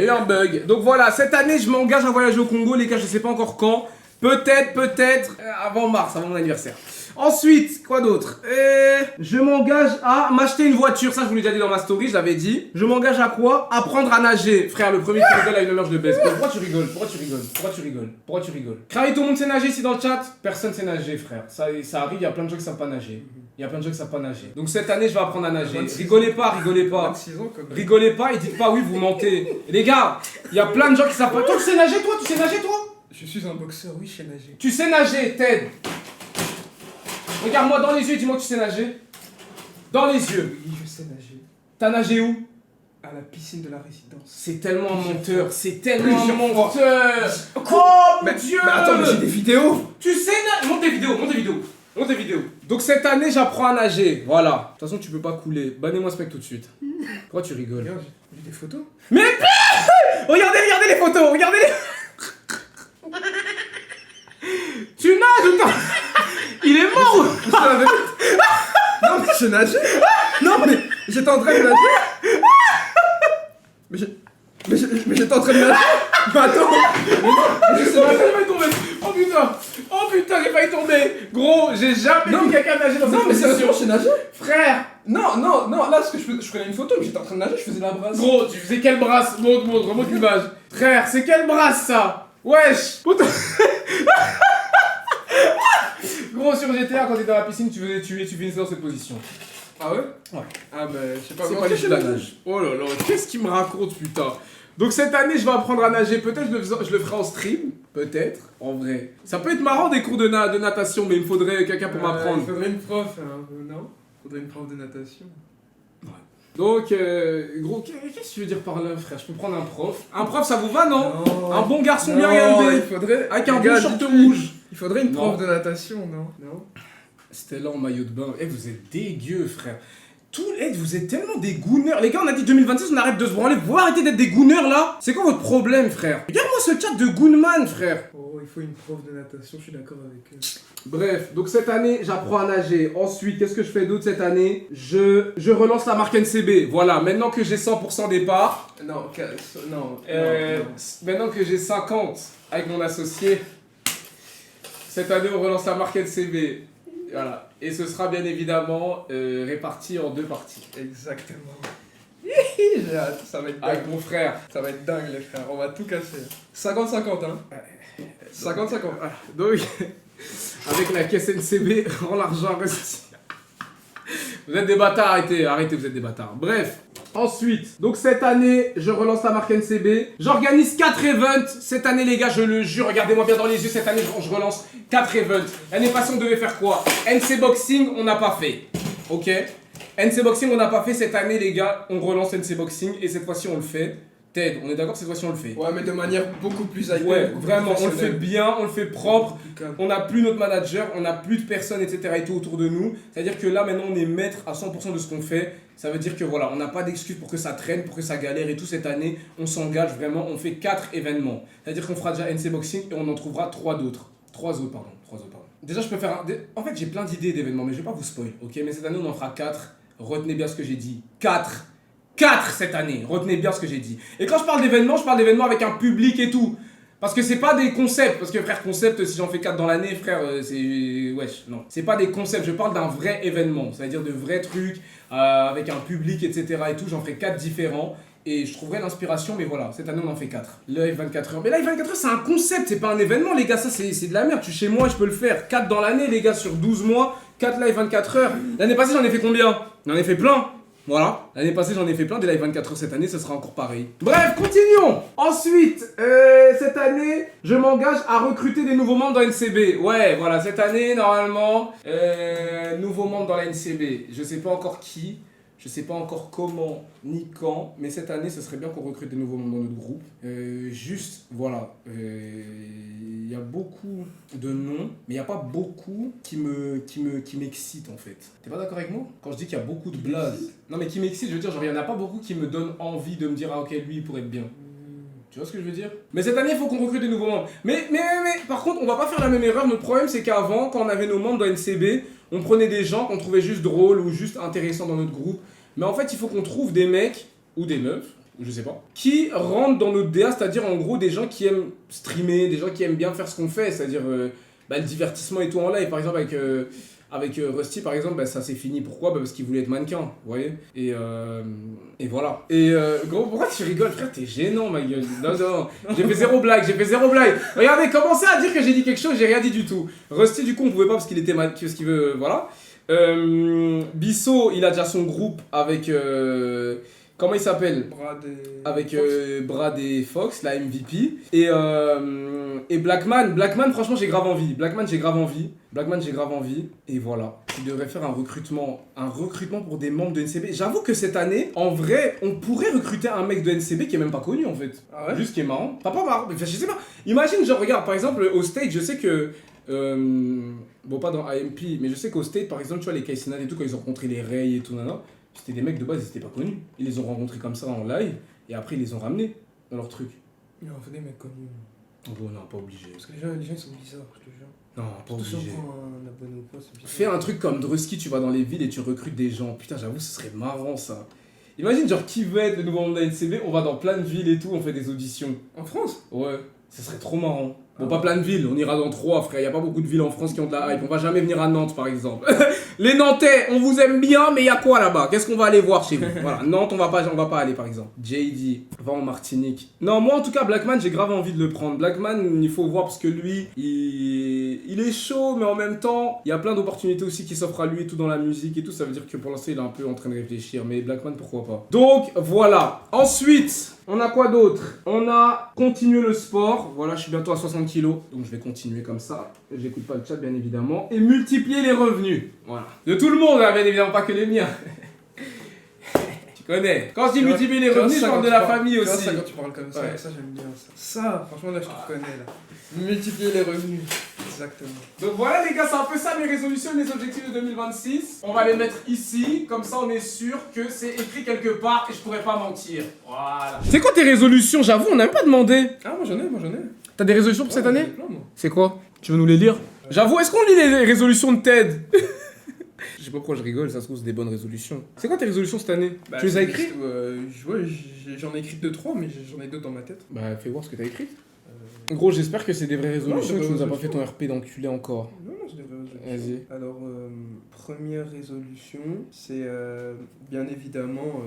Speaker 1: eu un bug. Donc voilà, cette année, je m'engage à voyager au Congo, les gars, je sais pas encore quand. Peut-être avant mars, avant mon anniversaire. Ensuite, quoi d'autre? Je m'engage à m'acheter une voiture. Ça, je vous l'ai déjà dit dans ma story, je l'avais dit. Je m'engage à quoi? Apprendre à nager. Frère, le premier qui rigole a une heure, je le baisse. Pourquoi tu rigoles? Pourquoi tu rigoles? Pourquoi tu rigoles? Pourquoi tu rigoles? Kraï, tout le monde sait nager ici dans le chat? Personne sait nager, frère. Ça arrive, il y a plein de gens qui savent pas nager. Il y a plein de gens qui savent pas nager. Donc cette année, je vais apprendre à nager. Rigolez pas, rigolez pas.
Speaker 6: 26 ans, quand même.
Speaker 1: Rigolez pas et dites pas oui, vous mentez. Les gars, il y a plein de gens qui savent pas. Toi, tu sais nager, toi? Tu sais nager, toi?
Speaker 6: Je suis un boxeur, oui, je sais nager.
Speaker 1: Tu sais nager, Ted. Regarde-moi dans les yeux et dis-moi que tu sais nager. Dans les yeux.
Speaker 6: Oui, je sais nager.
Speaker 1: T'as nagé où?
Speaker 6: À la piscine de la résidence.
Speaker 1: C'est tellement un menteur. C'est tellement un
Speaker 6: Plusieurs fois.
Speaker 1: menteur. Oh mon Dieu.
Speaker 6: Mais attends, mais j'ai des vidéos.
Speaker 1: Tu sais nager. Monte tes vidéos, monte tes vidéos. Monte tes vidéos. Donc cette année, j'apprends à nager. Voilà. De toute façon, tu peux pas couler. Bannez-moi ce mec tout de suite. Pourquoi tu rigoles?
Speaker 6: Regarde, j'ai des photos.
Speaker 1: Mais regardez les photos. Regardez les... Tu nages ou pas? Il est mort.
Speaker 6: Non, mais je nageais. Non, mais j'étais en train de nager. Mais j'étais en train de nager. Mais attends.
Speaker 1: J'ai failli tomber. Oh putain, j'ai failli tomber. Gros, j'ai jamais vu quelqu'un nager dans
Speaker 6: Non,
Speaker 1: cette
Speaker 6: mais
Speaker 1: position.
Speaker 6: sérieusement, j'ai nagé.
Speaker 1: Frère.
Speaker 6: Non, là, parce que je prenais une photo, mais j'étais en train de nager, je faisais la brasse.
Speaker 1: Gros, tu faisais quelle brasse? Montre l'image. Frère, c'est quelle brasse ça? Wesh. Putain. Gros, sur GTA, quand t'étais dans la piscine, tu faisais tuer, tu finissais dans cette position.
Speaker 6: Ah ouais?
Speaker 1: Ouais.
Speaker 6: Ah bah, je sais pas,
Speaker 1: C'est
Speaker 6: moi,
Speaker 1: pas
Speaker 6: j'ai
Speaker 1: du
Speaker 6: fait
Speaker 1: tout
Speaker 6: la
Speaker 1: la
Speaker 6: nage.
Speaker 1: nage. Oh là là, qu'est-ce qu'il me raconte, putain? Donc cette année, je vais apprendre à nager. Peut-être je le ferai en stream. Peut-être, en vrai. Ça peut être marrant des cours de natation, mais il me faudrait quelqu'un pour m'apprendre.
Speaker 6: Il faudrait une prof, hein, non? Il faudrait une prof de natation.
Speaker 1: Donc, gros, qu'est-ce que tu veux dire par là, frère? Je peux prendre un prof. Un prof, ça vous va, non?
Speaker 6: Non.
Speaker 1: Un bon garçon bien
Speaker 6: Non,
Speaker 1: regardé.
Speaker 6: il faudrait...
Speaker 1: Avec un
Speaker 6: Gars,
Speaker 1: bon short
Speaker 6: dites-lui.
Speaker 1: rouge.
Speaker 6: Il faudrait une
Speaker 1: Non.
Speaker 6: prof de natation, non? Non?
Speaker 1: C'était là en maillot de bain. Eh, vous êtes dégueu, frère. Vous êtes tellement des gooners. Les gars, on a dit 2026, on arrête de se branler. Vous pouvez arrêter d'être des gooners là? C'est quoi votre problème, frère? Regarde-moi ce chat de goonman, frère.
Speaker 6: Oh, il faut une prof de natation, je suis d'accord avec eux.
Speaker 1: Bref, donc cette année, j'apprends à nager. Ensuite, qu'est-ce que je fais d'autre cette année? Je relance la marque NCB. Voilà, maintenant que j'ai 100% départ.
Speaker 6: Non, non.
Speaker 1: Maintenant que j'ai 50 avec mon associé, cette année, on relance la marque NCB. Voilà. Et ce sera bien évidemment réparti en 2 parties.
Speaker 6: Exactement. J'ai hâte, ça va être dingue.
Speaker 1: Avec mon frère.
Speaker 6: Ça va être dingue, les frères, on va tout casser. 50-50, hein. 50-50.
Speaker 1: Voilà. Donc, avec la caisse NCB, rend l'argent investi. Vous êtes des bâtards, arrêtez, vous êtes des bâtards. Bref, ensuite, donc cette année, je relance la marque NCB. J'organise 4 events. Cette année, les gars, je le jure, regardez-moi bien dans les yeux, cette année, je relance 4 events. L'année passée, on devait faire quoi? NC Boxing, on n'a pas fait. Ok? NC Boxing, on n'a pas fait. Cette année, les gars, on relance NC Boxing et cette fois-ci, on le fait. Ted, on est d'accord, cette fois-ci, on le fait.
Speaker 6: Ouais, mais de manière beaucoup plus hypée,
Speaker 1: Ouais,
Speaker 6: beaucoup plus
Speaker 1: vraiment, on le fait
Speaker 6: professionnelle.
Speaker 1: bien, on le fait propre.
Speaker 6: Beaucoup plus calme.
Speaker 1: On n'a plus notre manager, on n'a plus de personnes, etc. et tout autour de nous. C'est-à-dire que là, maintenant, on est maître à 100% de ce qu'on fait. Ça veut dire que voilà, on n'a pas d'excuses pour que ça traîne, pour que ça galère et tout. Cette année, on s'engage vraiment, on fait 4 événements. C'est-à-dire qu'on fera déjà NC Boxing et on en trouvera 3 autres. 3 autres, pardon. Déjà, je peux faire En fait, j'ai plein d'idées d'événements, mais je vais pas vous spoil, ok? Mais cette année, on en fera 4. Retenez bien ce que j'ai dit. 4 cette année, retenez bien ce que j'ai dit. Et quand je parle d'événements avec un public et tout. Parce que c'est pas des concepts, parce que frère, concept, si j'en fais 4 dans l'année, frère, c'est... Wesh, non. C'est pas des concepts, je parle d'un vrai événement, c'est-à-dire de vrais trucs, avec un public, etc. et tout, j'en ferai 4 différents. Et je trouverai l'inspiration, mais voilà, cette année on en fait 4. Live 24 heures. Mais live 24 heures, c'est un concept, c'est pas un événement, les gars, ça c'est de la merde. Tu chez moi, je peux le faire. 4 dans l'année, les gars, sur 12 mois, 4 live 24 heures. L'année passée, j'en ai fait combien? J'en ai fait plein. Voilà, l'année passée j'en ai fait plein, des live 24 heures cette année, ce sera encore pareil. Bref, continuons. Ensuite, cette année, je m'engage à recruter des nouveaux membres dans NCB. Ouais, voilà, cette année, normalement, nouveaux membres dans la NCB. Je sais pas encore qui, je sais pas encore comment, ni quand, mais cette année, ce serait bien qu'on recrute des nouveaux membres dans notre groupe. Juste, voilà, il y a beaucoup de noms, mais il n'y a pas beaucoup qui m'excitent en fait. T'es pas d'accord avec moi? Quand je dis qu'il y a beaucoup de blazes. Non mais qui m'excitent, je veux dire, genre il n'y en a pas beaucoup qui me donnent envie de me dire ah ok, lui il pourrait être bien. Tu vois ce que je veux dire? Mais cette année, il faut qu'on recrute des nouveaux membres. Mais par contre, on va pas faire la même erreur. Notre problème, c'est qu'avant, quand on avait nos membres dans NCB, on prenait des gens qu'on trouvait juste drôles ou juste intéressants dans notre groupe. Mais en fait, il faut qu'on trouve des mecs ou des meufs, je sais pas, qui rentrent dans notre DA, c'est-à-dire en gros des gens qui aiment streamer, des gens qui aiment bien faire ce qu'on fait, c'est-à-dire le divertissement et tout en live. Par exemple, Avec Rusty, par exemple, bah, ça s'est fini. Pourquoi? Bah, parce qu'il voulait être mannequin, vous voyez. Et voilà. Et gros, pourquoi tu rigoles, frère? T'es gênant, ma gueule. Non. J'ai fait zéro blague. Regardez, commencez à dire que j'ai dit quelque chose, j'ai rien dit du tout. Rusty, du coup, on pouvait pas parce qu'il était parce qu'il veut, voilà. Bissot, il a déjà son groupe avec... comment il s'appelle? Avec Brad et Fox, la MVP. Et Blackman, franchement, j'ai grave envie. Blackman, j'ai grave envie. Et voilà. Il devrait faire un recrutement pour des membres de NCB. J'avoue que cette année, en vrai, on pourrait recruter un mec de NCB qui est même pas connu, en fait.
Speaker 6: Ah ouais?
Speaker 1: Juste qui est marrant. Pas marrant, je sais pas. Imagine, genre, regarde, par exemple, au stage, je sais que... bon, pas dans AMP, mais je sais qu'au state, par exemple, tu vois, les Kaisenat et tout, quand ils ont rencontré les Ray et tout, c'était des mecs de base, ils étaient pas connus. Ils les ont rencontrés comme ça en live, et après, ils les ont ramenés dans leur truc.
Speaker 6: Il en faut des mecs connus.
Speaker 1: Oh non, pas obligé.
Speaker 6: Parce que les gens ils sont bizarres, je te jure.
Speaker 1: Non, pas
Speaker 6: Surtout si
Speaker 1: obligé.
Speaker 6: on prend un abonné ou pas, c'est bizarre.
Speaker 1: Fais un truc comme Drusky, tu vas dans les villes et tu recrutes des gens. Putain, j'avoue, ce serait marrant, ça. Imagine, genre, qui veut être le nouveau membre de la NCB, on va dans plein de villes et tout, on fait des auditions.
Speaker 6: En France?
Speaker 1: Ouais, ça serait trop marrant. Bon, pas plein de villes, on ira dans 3, frère. Y a pas beaucoup de villes en France qui ont de la hype. On va jamais venir à Nantes, par exemple. Les Nantais, on vous aime bien, mais y a quoi là-bas? Qu'est-ce qu'on va aller voir chez vous? Voilà, Nantes, on va pas aller, par exemple. JD, va en Martinique. Non, moi, en tout cas, Blackman, j'ai grave envie de le prendre. Blackman, il faut voir parce que lui, il est chaud, mais en même temps, il y a plein d'opportunités aussi qui s'offrent à lui et tout dans la musique et tout. Ça veut dire que pour l'instant, il est un peu en train de réfléchir. Mais Blackman, pourquoi pas? Donc, voilà. Ensuite... on a quoi d'autre? On a continué le sport. Voilà, je suis bientôt à 60 kilos, donc je vais continuer comme ça. J'écoute pas le chat, bien évidemment. Et multiplier les revenus. Voilà. De tout le monde, hein, bien évidemment, pas que les miens. Tu connais. Quand je dis multiplier les revenus, je parle de la famille aussi.
Speaker 6: Ça, quand tu parles comme ça,
Speaker 1: Ouais.
Speaker 6: ça j'aime bien ça. Ça, franchement, là, je te reconnais, là. Multiplier les revenus. Exactement.
Speaker 1: Donc voilà les gars, c'est un peu ça mes résolutions, mes objectifs de 2026. On va les mettre ici, comme ça on est sûr que c'est écrit quelque part et je pourrais pas mentir. Voilà. C'est quoi tes résolutions? J'avoue, on n'a même pas demandé.
Speaker 6: Ah, moi j'en ai.
Speaker 1: T'as des résolutions pour cette
Speaker 6: Ouais, j'en ai
Speaker 1: année?
Speaker 6: plein, moi.
Speaker 1: C'est quoi? Tu veux nous les lire? J'avoue, est-ce qu'on lit les résolutions de Ted? Je sais pas pourquoi je rigole, ça se trouve c'est des bonnes résolutions. C'est quoi tes résolutions cette année?
Speaker 6: Bah,
Speaker 1: Tu les as écrites?
Speaker 6: Ouais, j'en ai écrit 2-3, mais j'en ai d'autres dans ma tête.
Speaker 1: Bah fais voir ce que t'as écrit. Gros, j'espère que c'est des vraies résolutions
Speaker 6: Non,
Speaker 1: et
Speaker 6: des
Speaker 1: que tu nous as pas
Speaker 6: vraies
Speaker 1: fait ton RP d'enculé encore.
Speaker 6: Non, c'est des vraies résolutions.
Speaker 1: Vas-y.
Speaker 6: Alors, première résolution, c'est bien évidemment.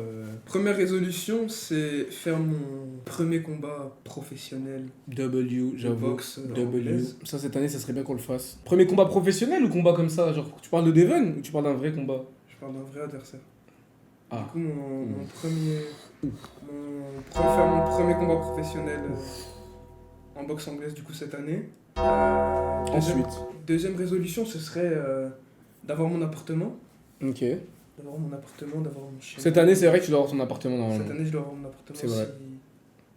Speaker 6: Première résolution, c'est faire mon premier combat professionnel.
Speaker 1: W, j'avoue.
Speaker 6: boxe,
Speaker 1: W.
Speaker 6: anglaise.
Speaker 1: Ça, cette année, ça serait bien qu'on le fasse. Premier combat professionnel ou combat comme ça? Genre, tu parles de Devon ou tu parles d'un vrai combat?
Speaker 6: Je parle d'un vrai adversaire.
Speaker 1: Ah.
Speaker 6: Du coup, faire mon premier combat professionnel en boxe anglaise, du coup, cette année.
Speaker 1: Ensuite.
Speaker 6: Deuxième résolution, ce serait d'avoir mon appartement.
Speaker 1: Ok.
Speaker 6: D'avoir mon chien.
Speaker 1: Cette année, c'est vrai que tu dois avoir ton appartement normalement.
Speaker 6: Cette année, je dois avoir mon appartement
Speaker 1: C'est vrai.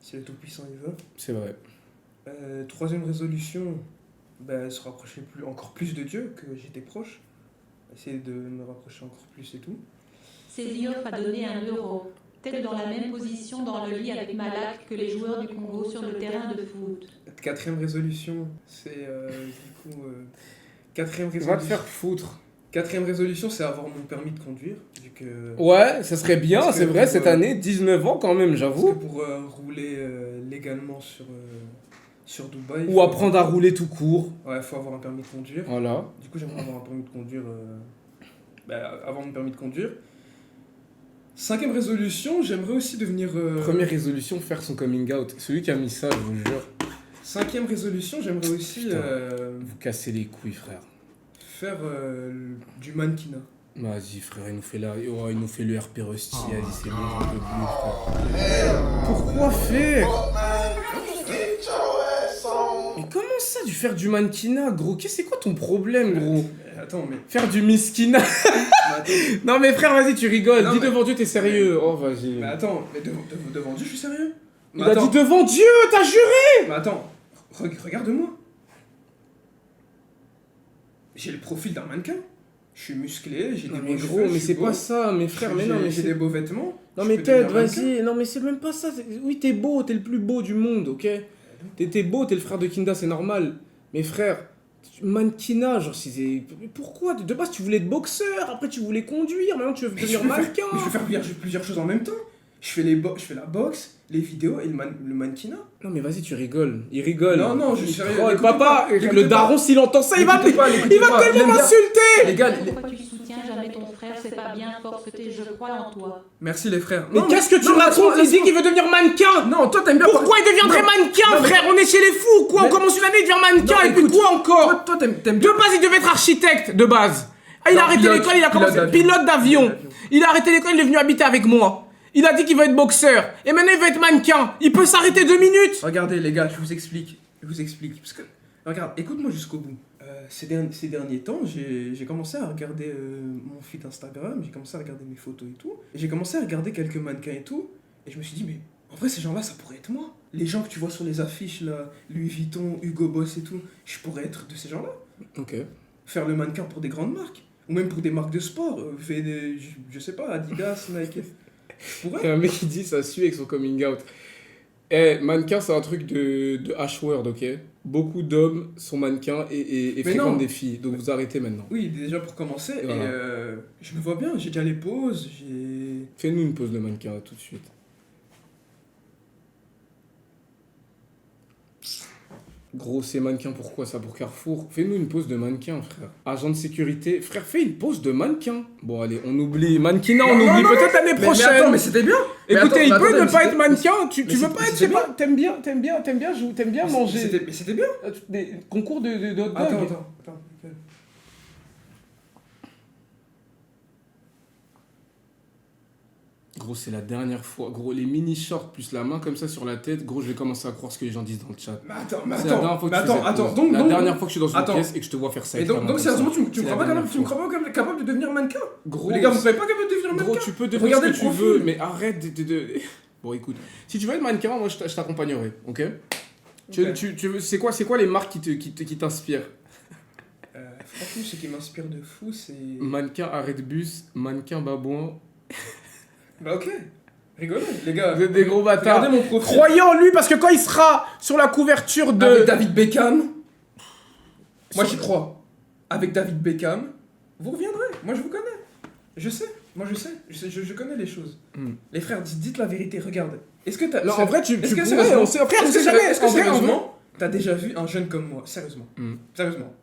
Speaker 6: si le Tout-Puissant y veut.
Speaker 1: C'est vrai.
Speaker 6: Troisième résolution, se rapprocher encore plus de Dieu, que j'étais proche. Essayer de me rapprocher encore plus et tout.
Speaker 2: Célioff a donné 1 €. Tête dans la même position dans le lit avec Malak que les joueurs du Congo sur le terrain de foot.
Speaker 6: Quatrième résolution, c'est quatrième
Speaker 1: Va te
Speaker 6: résolution.
Speaker 1: faire foutre.
Speaker 6: Quatrième résolution, c'est avoir mon permis de conduire. Vu que,
Speaker 1: Ouais, ça serait bien,
Speaker 6: Parce que
Speaker 1: c'est vrai,
Speaker 6: pour,
Speaker 1: cette année, 19 ans quand même,
Speaker 6: parce que
Speaker 1: j'avoue.
Speaker 6: pour rouler légalement sur Dubaï.
Speaker 1: Ou apprendre à rouler tout court.
Speaker 6: Ouais, faut avoir un permis de conduire.
Speaker 1: Voilà.
Speaker 6: Du coup, j'aimerais avoir un permis de conduire. Avoir mon permis de conduire. Cinquième résolution, j'aimerais aussi devenir.
Speaker 1: Première résolution, faire son coming out. Celui qui a mis ça, je vous jure.
Speaker 6: Cinquième résolution, j'aimerais aussi
Speaker 1: Putain. Vous cassez les couilles, frère.
Speaker 6: faire du mannequinat.
Speaker 1: Vas-y, frère, il nous fait il nous fait le RP Rusty. Vas-y, c'est bon, j'en peux plus, frère. Pourquoi faire? Mais comment ça, faire du mannequinat, gros? C'est quoi ton problème, gros?
Speaker 6: Attends, mais.
Speaker 1: Faire du miskina.
Speaker 6: Attends,
Speaker 1: Non, mais frère, vas-y, tu rigoles.
Speaker 6: Non,
Speaker 1: Dis
Speaker 6: mais-
Speaker 1: devant Dieu, t'es sérieux. Oh, vas-y.
Speaker 6: mais attends, mais devant Dieu, je suis sérieux.
Speaker 1: Il a dit devant Dieu, t'as juré.
Speaker 6: Mais attends, regarde-moi. J'ai le profil d'un mannequin. Je suis musclé, j'ai des
Speaker 1: Non,
Speaker 6: beaux
Speaker 1: mais
Speaker 6: cheveux,
Speaker 1: gros,
Speaker 6: je
Speaker 1: mais
Speaker 6: suis
Speaker 1: c'est
Speaker 6: beau,
Speaker 1: pas ça, mes frères, mais non, mais
Speaker 6: j'ai
Speaker 1: c'est...
Speaker 6: des beaux vêtements.
Speaker 1: Non
Speaker 6: je
Speaker 1: mais
Speaker 6: peux
Speaker 1: Ted,
Speaker 6: devenir mannequin.
Speaker 1: vas-y, non mais c'est même pas ça, oui t'es beau, t'es le plus beau du monde, ok? T'es beau, t'es le frère de Kinda, c'est normal. Mais frère, mannequinat, genre pourquoi? De base tu voulais être boxeur, après tu voulais conduire, maintenant tu veux devenir mannequin.
Speaker 6: Mais je veux faire plusieurs choses en même temps. je fais la boxe, les vidéos et le mannequinat.
Speaker 1: Non mais vas-y, tu rigoles. Il rigole.
Speaker 6: Non, je suis
Speaker 1: Il
Speaker 6: sérieux.
Speaker 1: troll.
Speaker 6: Écoutez
Speaker 1: Papa,
Speaker 6: pas, écoutez
Speaker 1: le
Speaker 6: pas.
Speaker 1: daron, s'il entend ça, il va
Speaker 6: L'écoutez pas, l'écoutez pas, il
Speaker 1: tellement
Speaker 6: aime bien.
Speaker 1: m'insulter.
Speaker 6: Les gars,
Speaker 2: Pourquoi tu soutiens jamais ton frère? C'est pas bien, force tes, je crois en toi.
Speaker 6: merci les frères.
Speaker 1: Mais
Speaker 6: Non,
Speaker 1: qu'est-ce que tu
Speaker 6: non,
Speaker 1: racontes? Il dit qu'il veut devenir mannequin.
Speaker 6: Non, toi t'aimes bien.
Speaker 1: Pourquoi il deviendrait
Speaker 6: Non,
Speaker 1: mannequin,
Speaker 6: non, mais-
Speaker 1: frère? On est chez les fous, quoi. On
Speaker 6: Mais-
Speaker 1: commence une année, il devient mannequin,
Speaker 6: Non,
Speaker 1: et puis
Speaker 6: écoute,
Speaker 1: quoi encore?
Speaker 6: Toi t'aimes
Speaker 1: De
Speaker 6: bien.
Speaker 1: base, il devait être architecte, de base. Ah, il a
Speaker 6: Non,
Speaker 1: arrêté
Speaker 6: pilote,
Speaker 1: l'école, il a commencé
Speaker 6: pilote
Speaker 1: pilote d'avion.
Speaker 6: d'avion.
Speaker 1: Il a arrêté l'école, il est venu habiter avec moi. Il a dit qu'il veut être boxeur. Et maintenant, il veut être mannequin. Il peut s'arrêter 2 minutes.
Speaker 6: Regardez les gars, je vous explique. Parce que, regarde, écoute-moi jusqu'au bout. Ces derniers temps, j'ai commencé à regarder mon feed Instagram, j'ai commencé à regarder mes photos et tout. Et j'ai commencé à regarder quelques mannequins et tout. Et je me suis dit, mais en vrai, ces gens-là, ça pourrait être moi. Les gens que tu vois sur les affiches, là, Louis Vuitton, Hugo Boss et tout, je pourrais être de ces gens-là.
Speaker 1: Ok.
Speaker 6: Faire le mannequin pour des grandes marques. Ou même pour des marques de sport. Je sais pas, Adidas, Nike. Je
Speaker 1: Il y
Speaker 6: pourrais.
Speaker 1: a un mec qui dit ça suit avec son coming out. Eh, mannequin, c'est un truc de H-word, ok? Beaucoup d'hommes sont mannequins et
Speaker 6: Mais
Speaker 1: fréquentent
Speaker 6: non.
Speaker 1: des filles. Donc vous arrêtez maintenant.
Speaker 6: Oui, déjà pour commencer.
Speaker 1: Et voilà.
Speaker 6: Et je me vois bien, j'ai déjà les poses, j'ai...
Speaker 1: Fais-nous une pause de mannequin là, tout de suite. Gros, c'est mannequin, pourquoi ça? Pour Carrefour? Fais-nous une pause de mannequin, frère. Agent de sécurité. Frère, fais une pause de mannequin. Bon, allez, on oublie. Mannequinat, on
Speaker 6: Non,
Speaker 1: oublie
Speaker 6: non,
Speaker 1: peut-être l'année
Speaker 6: Mais
Speaker 1: prochaine.
Speaker 6: attends, mais c'était bien. Mais
Speaker 1: Écoutez,
Speaker 6: attends,
Speaker 1: il
Speaker 6: mais
Speaker 1: peut
Speaker 6: attendez,
Speaker 1: ne pas
Speaker 6: mais
Speaker 1: être mannequin. Tu
Speaker 6: mais
Speaker 1: veux
Speaker 6: c'était-
Speaker 1: pas être, je
Speaker 6: c'était
Speaker 1: sais pas. T'aimes bien manger.
Speaker 6: Mais c'était bien.
Speaker 1: Des concours de hot dog.
Speaker 6: Attends.
Speaker 1: Gros, c'est la dernière fois. Gros, les mini shorts plus la main comme ça sur la tête. Gros, je vais commencer à croire ce que les gens disent dans le chat.
Speaker 6: Mais attends,
Speaker 1: C'est la dernière fois que tu fais cette
Speaker 6: attends.
Speaker 1: pause.
Speaker 6: Donc,
Speaker 1: La dernière fois que je suis dans une
Speaker 6: attends.
Speaker 1: pièce et que je te vois faire ça.
Speaker 6: Et
Speaker 1: avec ta
Speaker 6: donc
Speaker 1: main comme
Speaker 6: sérieusement,
Speaker 1: ça.
Speaker 6: tu me
Speaker 1: C'est la
Speaker 6: crois pas
Speaker 1: dernière fois.
Speaker 6: capable de devenir mannequin?
Speaker 1: Gros,
Speaker 6: Les gars, vous savez pas capable de devenir
Speaker 1: gros,
Speaker 6: mannequin?
Speaker 1: tu peux devenir
Speaker 6: Regardez
Speaker 1: ce que
Speaker 6: le
Speaker 1: tu
Speaker 6: profil.
Speaker 1: veux, mais arrête de... Bon, écoute, si tu veux être mannequin, moi, je t'accompagnerai, ok?
Speaker 6: Ok.
Speaker 1: Tu veux... C'est quoi les marques qui t'inspirent?
Speaker 6: Franchement, ce qui m'inspire de fou, c'est...
Speaker 1: Mannequin arrêt de bus, mannequin babouin.
Speaker 6: Bah ok, rigolez, les gars.
Speaker 1: Vous êtes des gros bâtards.
Speaker 6: Regardez mon profil.
Speaker 1: Croyez en lui parce que quand il sera sur la couverture de...
Speaker 6: Avec David Beckham, moi j'y crois. Avec David Beckham, vous reviendrez. Moi je vous connais. Je sais. Je connais les choses.
Speaker 1: Hmm.
Speaker 6: Les frères, dites la vérité, regarde. Est-ce que t'as...
Speaker 1: Non, en vrai, tu
Speaker 6: Est-ce que
Speaker 1: pourrais,
Speaker 6: sérieusement,
Speaker 1: on sait, frère, on sait jamais.
Speaker 6: Est-ce que
Speaker 1: En vrai,
Speaker 6: sérieusement, t'as déjà vu un jeune comme moi? Sérieusement.
Speaker 1: Hmm.
Speaker 6: Sérieusement.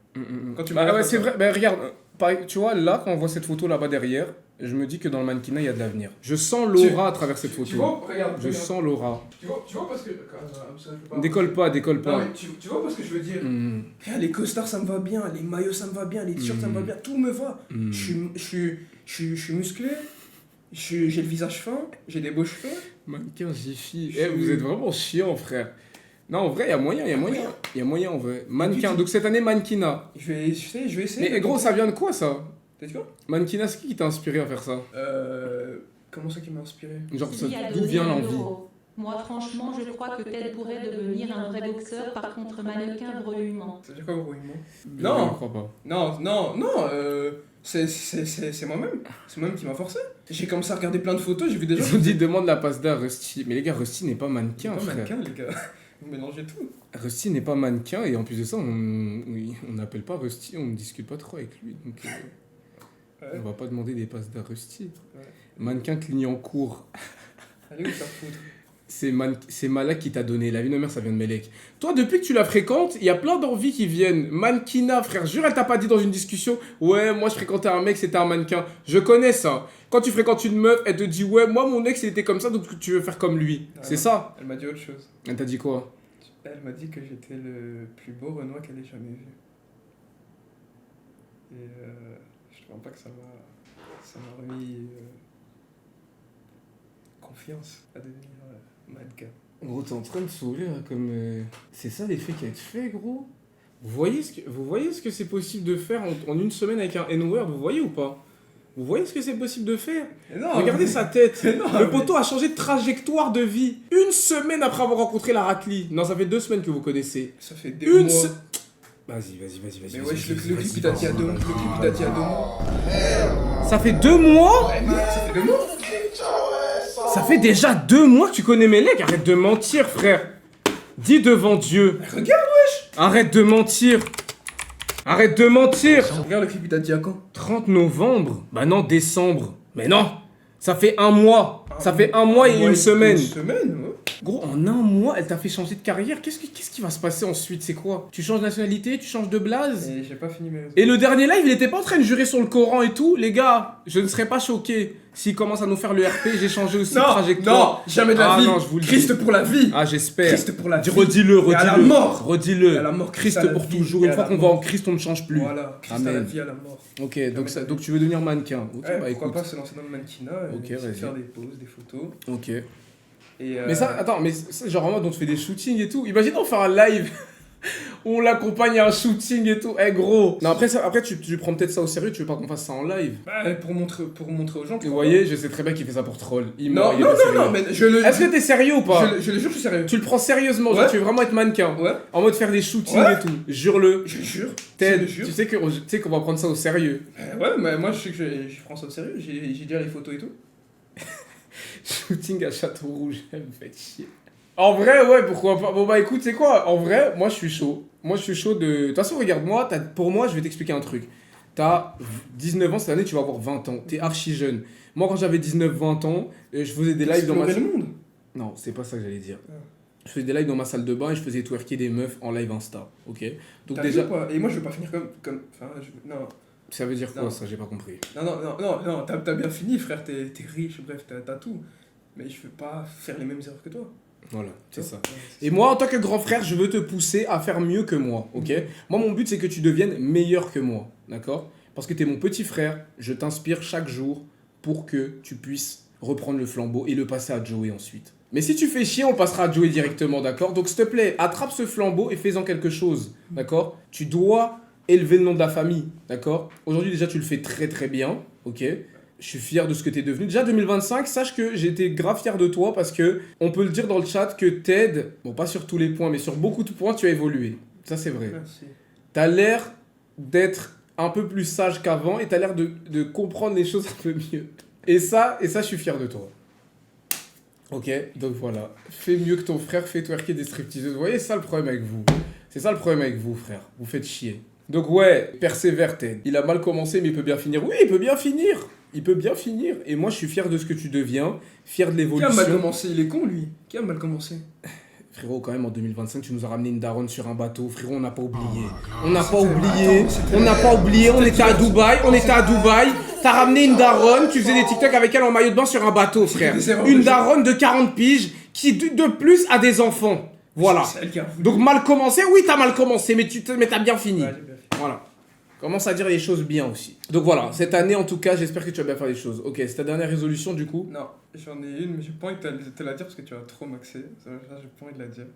Speaker 6: Quand tu me
Speaker 1: Bah
Speaker 6: regardes
Speaker 1: ouais,
Speaker 6: comme
Speaker 1: c'est
Speaker 6: ça.
Speaker 1: vrai. Bah regarde, pareil, tu vois, là, quand on voit cette photo là-bas derrière, je me dis que dans le mannequinat, il y a de l'avenir. Je sens l'aura à travers cette
Speaker 6: Tu
Speaker 1: photo.
Speaker 6: vois, regarde.
Speaker 1: Je sens l'aura.
Speaker 6: Tu vois parce que... ça, je peux pas-
Speaker 1: Décolle pas.
Speaker 6: Non, mais tu vois parce que je veux dire...
Speaker 1: Hmm.
Speaker 6: Regarde, les costards ça me va bien, les maillots ça me va bien, les t-shirts ça me va bien, tout me va.
Speaker 1: Hmm.
Speaker 6: Je suis musclé, j'ai le visage fin, j'ai des beaux cheveux.
Speaker 1: Mannequin, Jiffy.
Speaker 6: Je
Speaker 1: Eh,
Speaker 6: suis-
Speaker 1: vous êtes vraiment chiant, frère. Non, en vrai, il y a moyen. Il y a moyen, en vrai. Mannequin.
Speaker 6: tu-
Speaker 1: Donc cette année, mannequinat.
Speaker 6: Je vais essayer.
Speaker 1: Mais gros, ça vient de quoi, ça?
Speaker 6: T'as dit quoi?
Speaker 1: Mannequinat, c'est qui t'a inspiré à faire ça?
Speaker 6: Comment ça qui m'a inspiré?
Speaker 1: Genre,
Speaker 2: Qui a
Speaker 1: d'où
Speaker 2: donné
Speaker 1: vient
Speaker 2: 1
Speaker 1: l'envie?
Speaker 2: euro? Moi, franchement, je crois que Ted pourrait devenir un vrai boxeur, par contre, mannequin brouillement.
Speaker 6: Ça veut dire quoi brouillement?
Speaker 1: Je
Speaker 6: Non.
Speaker 1: ne crois pas.
Speaker 6: Non, c'est moi-même. C'est moi-même qui m'a forcé. J'ai commencé à regarder plein de photos, j'ai vu des gens.
Speaker 1: Ils ont dit demande la passe d'art Rusty. Mais les gars, Rusty n'est pas
Speaker 6: Qui
Speaker 1: mannequin,
Speaker 6: pas
Speaker 1: frère.
Speaker 6: mannequin, les gars. Vous mélangez tout.
Speaker 1: Rusty n'est pas mannequin et en plus de ça, on n'appelle pas Rusty, on ne discute pas trop avec lui. Donc
Speaker 6: Ouais.
Speaker 1: on va pas demander des passes d'art Rusty.
Speaker 6: Ouais.
Speaker 1: Mannequin Clignancourt.
Speaker 6: Allez vous faire foutre.
Speaker 1: C'est Malak qui t'a donné. La vie de ma mère, ça vient de Melek. Toi, depuis que tu la fréquentes, il y a plein d'envies qui viennent. Mannequinat, frère. Jure, elle t'a pas dit dans une discussion. Ouais, moi, je fréquentais un mec, c'était un mannequin. Je connais ça. Quand tu fréquentes une meuf, elle te dit, ouais, moi, mon ex, il était comme ça, donc tu veux faire comme lui.
Speaker 6: Ah
Speaker 1: C'est
Speaker 6: non.
Speaker 1: ça.
Speaker 6: Elle m'a dit autre chose.
Speaker 1: Elle t'a dit quoi?
Speaker 6: Elle m'a dit que j'étais le plus beau Renoir qu'elle ait jamais vu. Et je te mens pas que ça m'a remis confiance à devenir mannequin.
Speaker 1: Gros, t'es en train de saouler, là, comme... C'est ça l'effet qui a été fait, gros? Vous voyez ce que c'est possible de faire en une semaine avec un N-word? Vous voyez ou pas? Vous voyez ce que c'est possible de faire?
Speaker 6: Non,
Speaker 1: Regardez sa tête.
Speaker 6: Mais non,
Speaker 1: Le
Speaker 6: mais-
Speaker 1: poteau a changé de trajectoire de vie. Une semaine après avoir rencontré la raclie. Non, ça fait 2 semaines que vous connaissez.
Speaker 6: Ça fait des
Speaker 1: Une
Speaker 6: mois.
Speaker 1: se... Vas-y.
Speaker 6: Mais wesh, le clip il date il y a 2 mois. Le clip il date il y a 2 mois.
Speaker 1: Ça fait 2 mois?
Speaker 6: Ouais, mais ça fait 2 mois.
Speaker 1: Ça fait déjà 2 mois que tu connais mes legs. Arrête de mentir, frère. Dis devant Dieu.
Speaker 6: Regarde, wesh.
Speaker 1: Arrête de mentir. Arrête de mentir.
Speaker 6: Regarde le clip il date il y a quand?
Speaker 1: 30 novembre? Bah non, décembre. Mais non. Ça fait un mois. Ça fait un mois et une semaine.
Speaker 6: Une semaine, ouais.
Speaker 1: Gros, en un mois, elle t'a fait changer de carrière. Qu'est-ce qui va se passer ensuite? C'est quoi? Tu changes de nationalité, tu changes de blaze?
Speaker 6: Et j'ai pas fini mes
Speaker 1: Et le dernier live, il était pas en train de jurer sur le Coran et tout. Les gars, je ne serais pas choqué s'il commence à nous faire le RP. J'ai changé aussi de trajectoire.
Speaker 6: Non, jamais de la vie.
Speaker 1: Non, je vous le
Speaker 6: Christ
Speaker 1: dis.
Speaker 6: pour la vie.
Speaker 1: Ah, j'espère.
Speaker 6: Christ pour la vie.
Speaker 1: Redis-le,
Speaker 6: Et à la
Speaker 1: redis-le.
Speaker 6: mort.
Speaker 1: Redis-le.
Speaker 6: Et à la mort,
Speaker 1: Christ
Speaker 6: à la
Speaker 1: pour
Speaker 6: vie,
Speaker 1: toujours.
Speaker 6: et
Speaker 1: Une
Speaker 6: à
Speaker 1: fois
Speaker 6: la
Speaker 1: qu'on va
Speaker 6: mort.
Speaker 1: en Christ, on ne change plus.
Speaker 6: Voilà, Christ à la
Speaker 1: Amen.
Speaker 6: vie, à la mort.
Speaker 1: Ok, donc tu veux devenir mannequin. Ok,
Speaker 6: Ouais,
Speaker 1: bah
Speaker 6: pourquoi
Speaker 1: écoute.
Speaker 6: pas se lancer dans le mannequinat et
Speaker 1: Ok,
Speaker 6: essayer de
Speaker 1: vas-y.
Speaker 6: faire des poses, des photos.
Speaker 1: Ok.
Speaker 6: Et
Speaker 1: Mais ça, attends, mais c'est genre en mode on te fait des shootings et tout. Imagine on fait un live où on l'accompagne à un shooting et tout. Eh gros. Non, après tu prends peut-être ça au sérieux, tu veux pas qu'on fasse ça en live.
Speaker 6: bah, pour montrer aux gens.
Speaker 1: Vous voyez, je sais très bien qu'il fait ça pour troll.
Speaker 6: Non, mais je le.
Speaker 1: Est-ce que t'es sérieux ou pas?
Speaker 6: Je le jure, je suis sérieux.
Speaker 1: Tu le prends sérieusement, genre
Speaker 6: Ouais.
Speaker 1: tu veux vraiment être mannequin.
Speaker 6: Ouais,
Speaker 1: En mode faire des shootings
Speaker 6: Ouais.
Speaker 1: et tout. Jure-le.
Speaker 6: je jure.
Speaker 1: Ted,
Speaker 6: je jure.
Speaker 1: tu sais qu'on va prendre ça au sérieux.
Speaker 6: Ouais, mais moi je sais que je prends ça au sérieux. J'ai déjà les photos et tout.
Speaker 1: Shooting à Château-Rouge, elle me fait chier. En vrai, ouais, pourquoi pas. Bon bah écoute, c'est quoi? En vrai, moi je suis chaud. Moi je suis chaud de... De toute façon, regarde-moi, pour moi, je vais t'expliquer un truc. T'as 19 ans, cette année, tu vas avoir 20 ans. T'es archi jeune. Moi, quand j'avais 19-20 ans, je faisais des lives dans ma...
Speaker 6: Explorer le monde.
Speaker 1: Non, c'est pas ça que j'allais dire.
Speaker 6: Ah.
Speaker 1: Je faisais des lives dans ma salle de bain et je faisais twerker des meufs en live Insta, ok? Donc
Speaker 6: T'as
Speaker 1: déjà...
Speaker 6: vu ou pas? Et moi je veux pas finir comme. Enfin, non.
Speaker 1: Ça veut dire quoi
Speaker 6: Non.
Speaker 1: ça? J'ai pas compris.
Speaker 6: Non, t'as bien fini, frère, t'es riche, bref, t'as tout. Mais je veux pas faire les mêmes erreurs que toi.
Speaker 1: Voilà, c'est
Speaker 6: Tu vois?
Speaker 1: ça.
Speaker 6: Ouais, c'est
Speaker 1: Et
Speaker 6: ça.
Speaker 1: moi, en tant que grand frère, je veux te pousser à faire mieux que moi, ok? Moi, mon but, c'est que tu deviennes meilleur que moi, d'accord? Parce que t'es mon petit frère, je t'inspire chaque jour pour que tu puisses reprendre le flambeau et le passer à Joey ensuite. Mais si tu fais chier, on le passera à Joey directement, d'accord? Donc, s'il te plaît, attrape ce flambeau et fais-en quelque chose, d'accord? Tu dois élever le nom de la famille, d'accord? Aujourd'hui, déjà, tu le fais très très bien, ok? Je suis fier de ce que tu es devenu. Déjà 2025, sache que j'étais grave fier de toi parce que on peut le dire dans le chat que Ted, bon pas sur tous les points, mais sur beaucoup de points, tu as évolué. Ça c'est vrai.
Speaker 6: Merci.
Speaker 1: T'as l'air d'être un peu plus sage qu'avant et t'as l'air de comprendre les choses un peu mieux. Et ça, je suis fier de toi. Ok, donc voilà. Fais mieux que ton frère, fais twerker des stripteaseuses. Vous voyez, c'est ça le problème avec vous. C'est ça le problème avec vous, frère. Vous faites chier. Donc ouais, persévère Ted. Il a mal commencé, mais il peut bien finir. Oui, il peut bien finir. Il peut bien finir. Et moi, je suis fier de ce que tu deviens. Fier de
Speaker 6: Qui a
Speaker 1: l'évolution.
Speaker 6: mal commencé? Il est con lui. Qui a mal commencé?
Speaker 1: Frérot, quand même, en 2025, tu nous as ramené une daronne sur un bateau. Frérot, on n'a pas oublié. On n'a pas
Speaker 6: C'était-
Speaker 1: oublié.
Speaker 6: attends, c'était-
Speaker 1: On n'a pas oublié. On était à Dubaï. On était à Dubaï. T'as ramené une daronne. Tu faisais des TikTok avec elle en maillot de bain sur un bateau, frère.
Speaker 6: des erreurs
Speaker 1: Une
Speaker 6: de jeu.
Speaker 1: daronne de 40 piges qui, de plus, a des enfants. Voilà.
Speaker 6: C'est elle qui a voulu.
Speaker 1: Donc, mal commencé. Oui, t'as mal commencé, mais t'as bien fini.
Speaker 6: Ouais, j'ai bien fait.
Speaker 1: Voilà. Commence à dire les choses bien aussi. Donc voilà, cette année en tout cas, j'espère que tu vas bien faire les choses. Ok, c'est ta dernière résolution du coup?
Speaker 6: Non, j'en ai une, mais j'ai pas envie de te la dire parce que tu vas trop maxer. Ça, j'ai pas envie de la dire.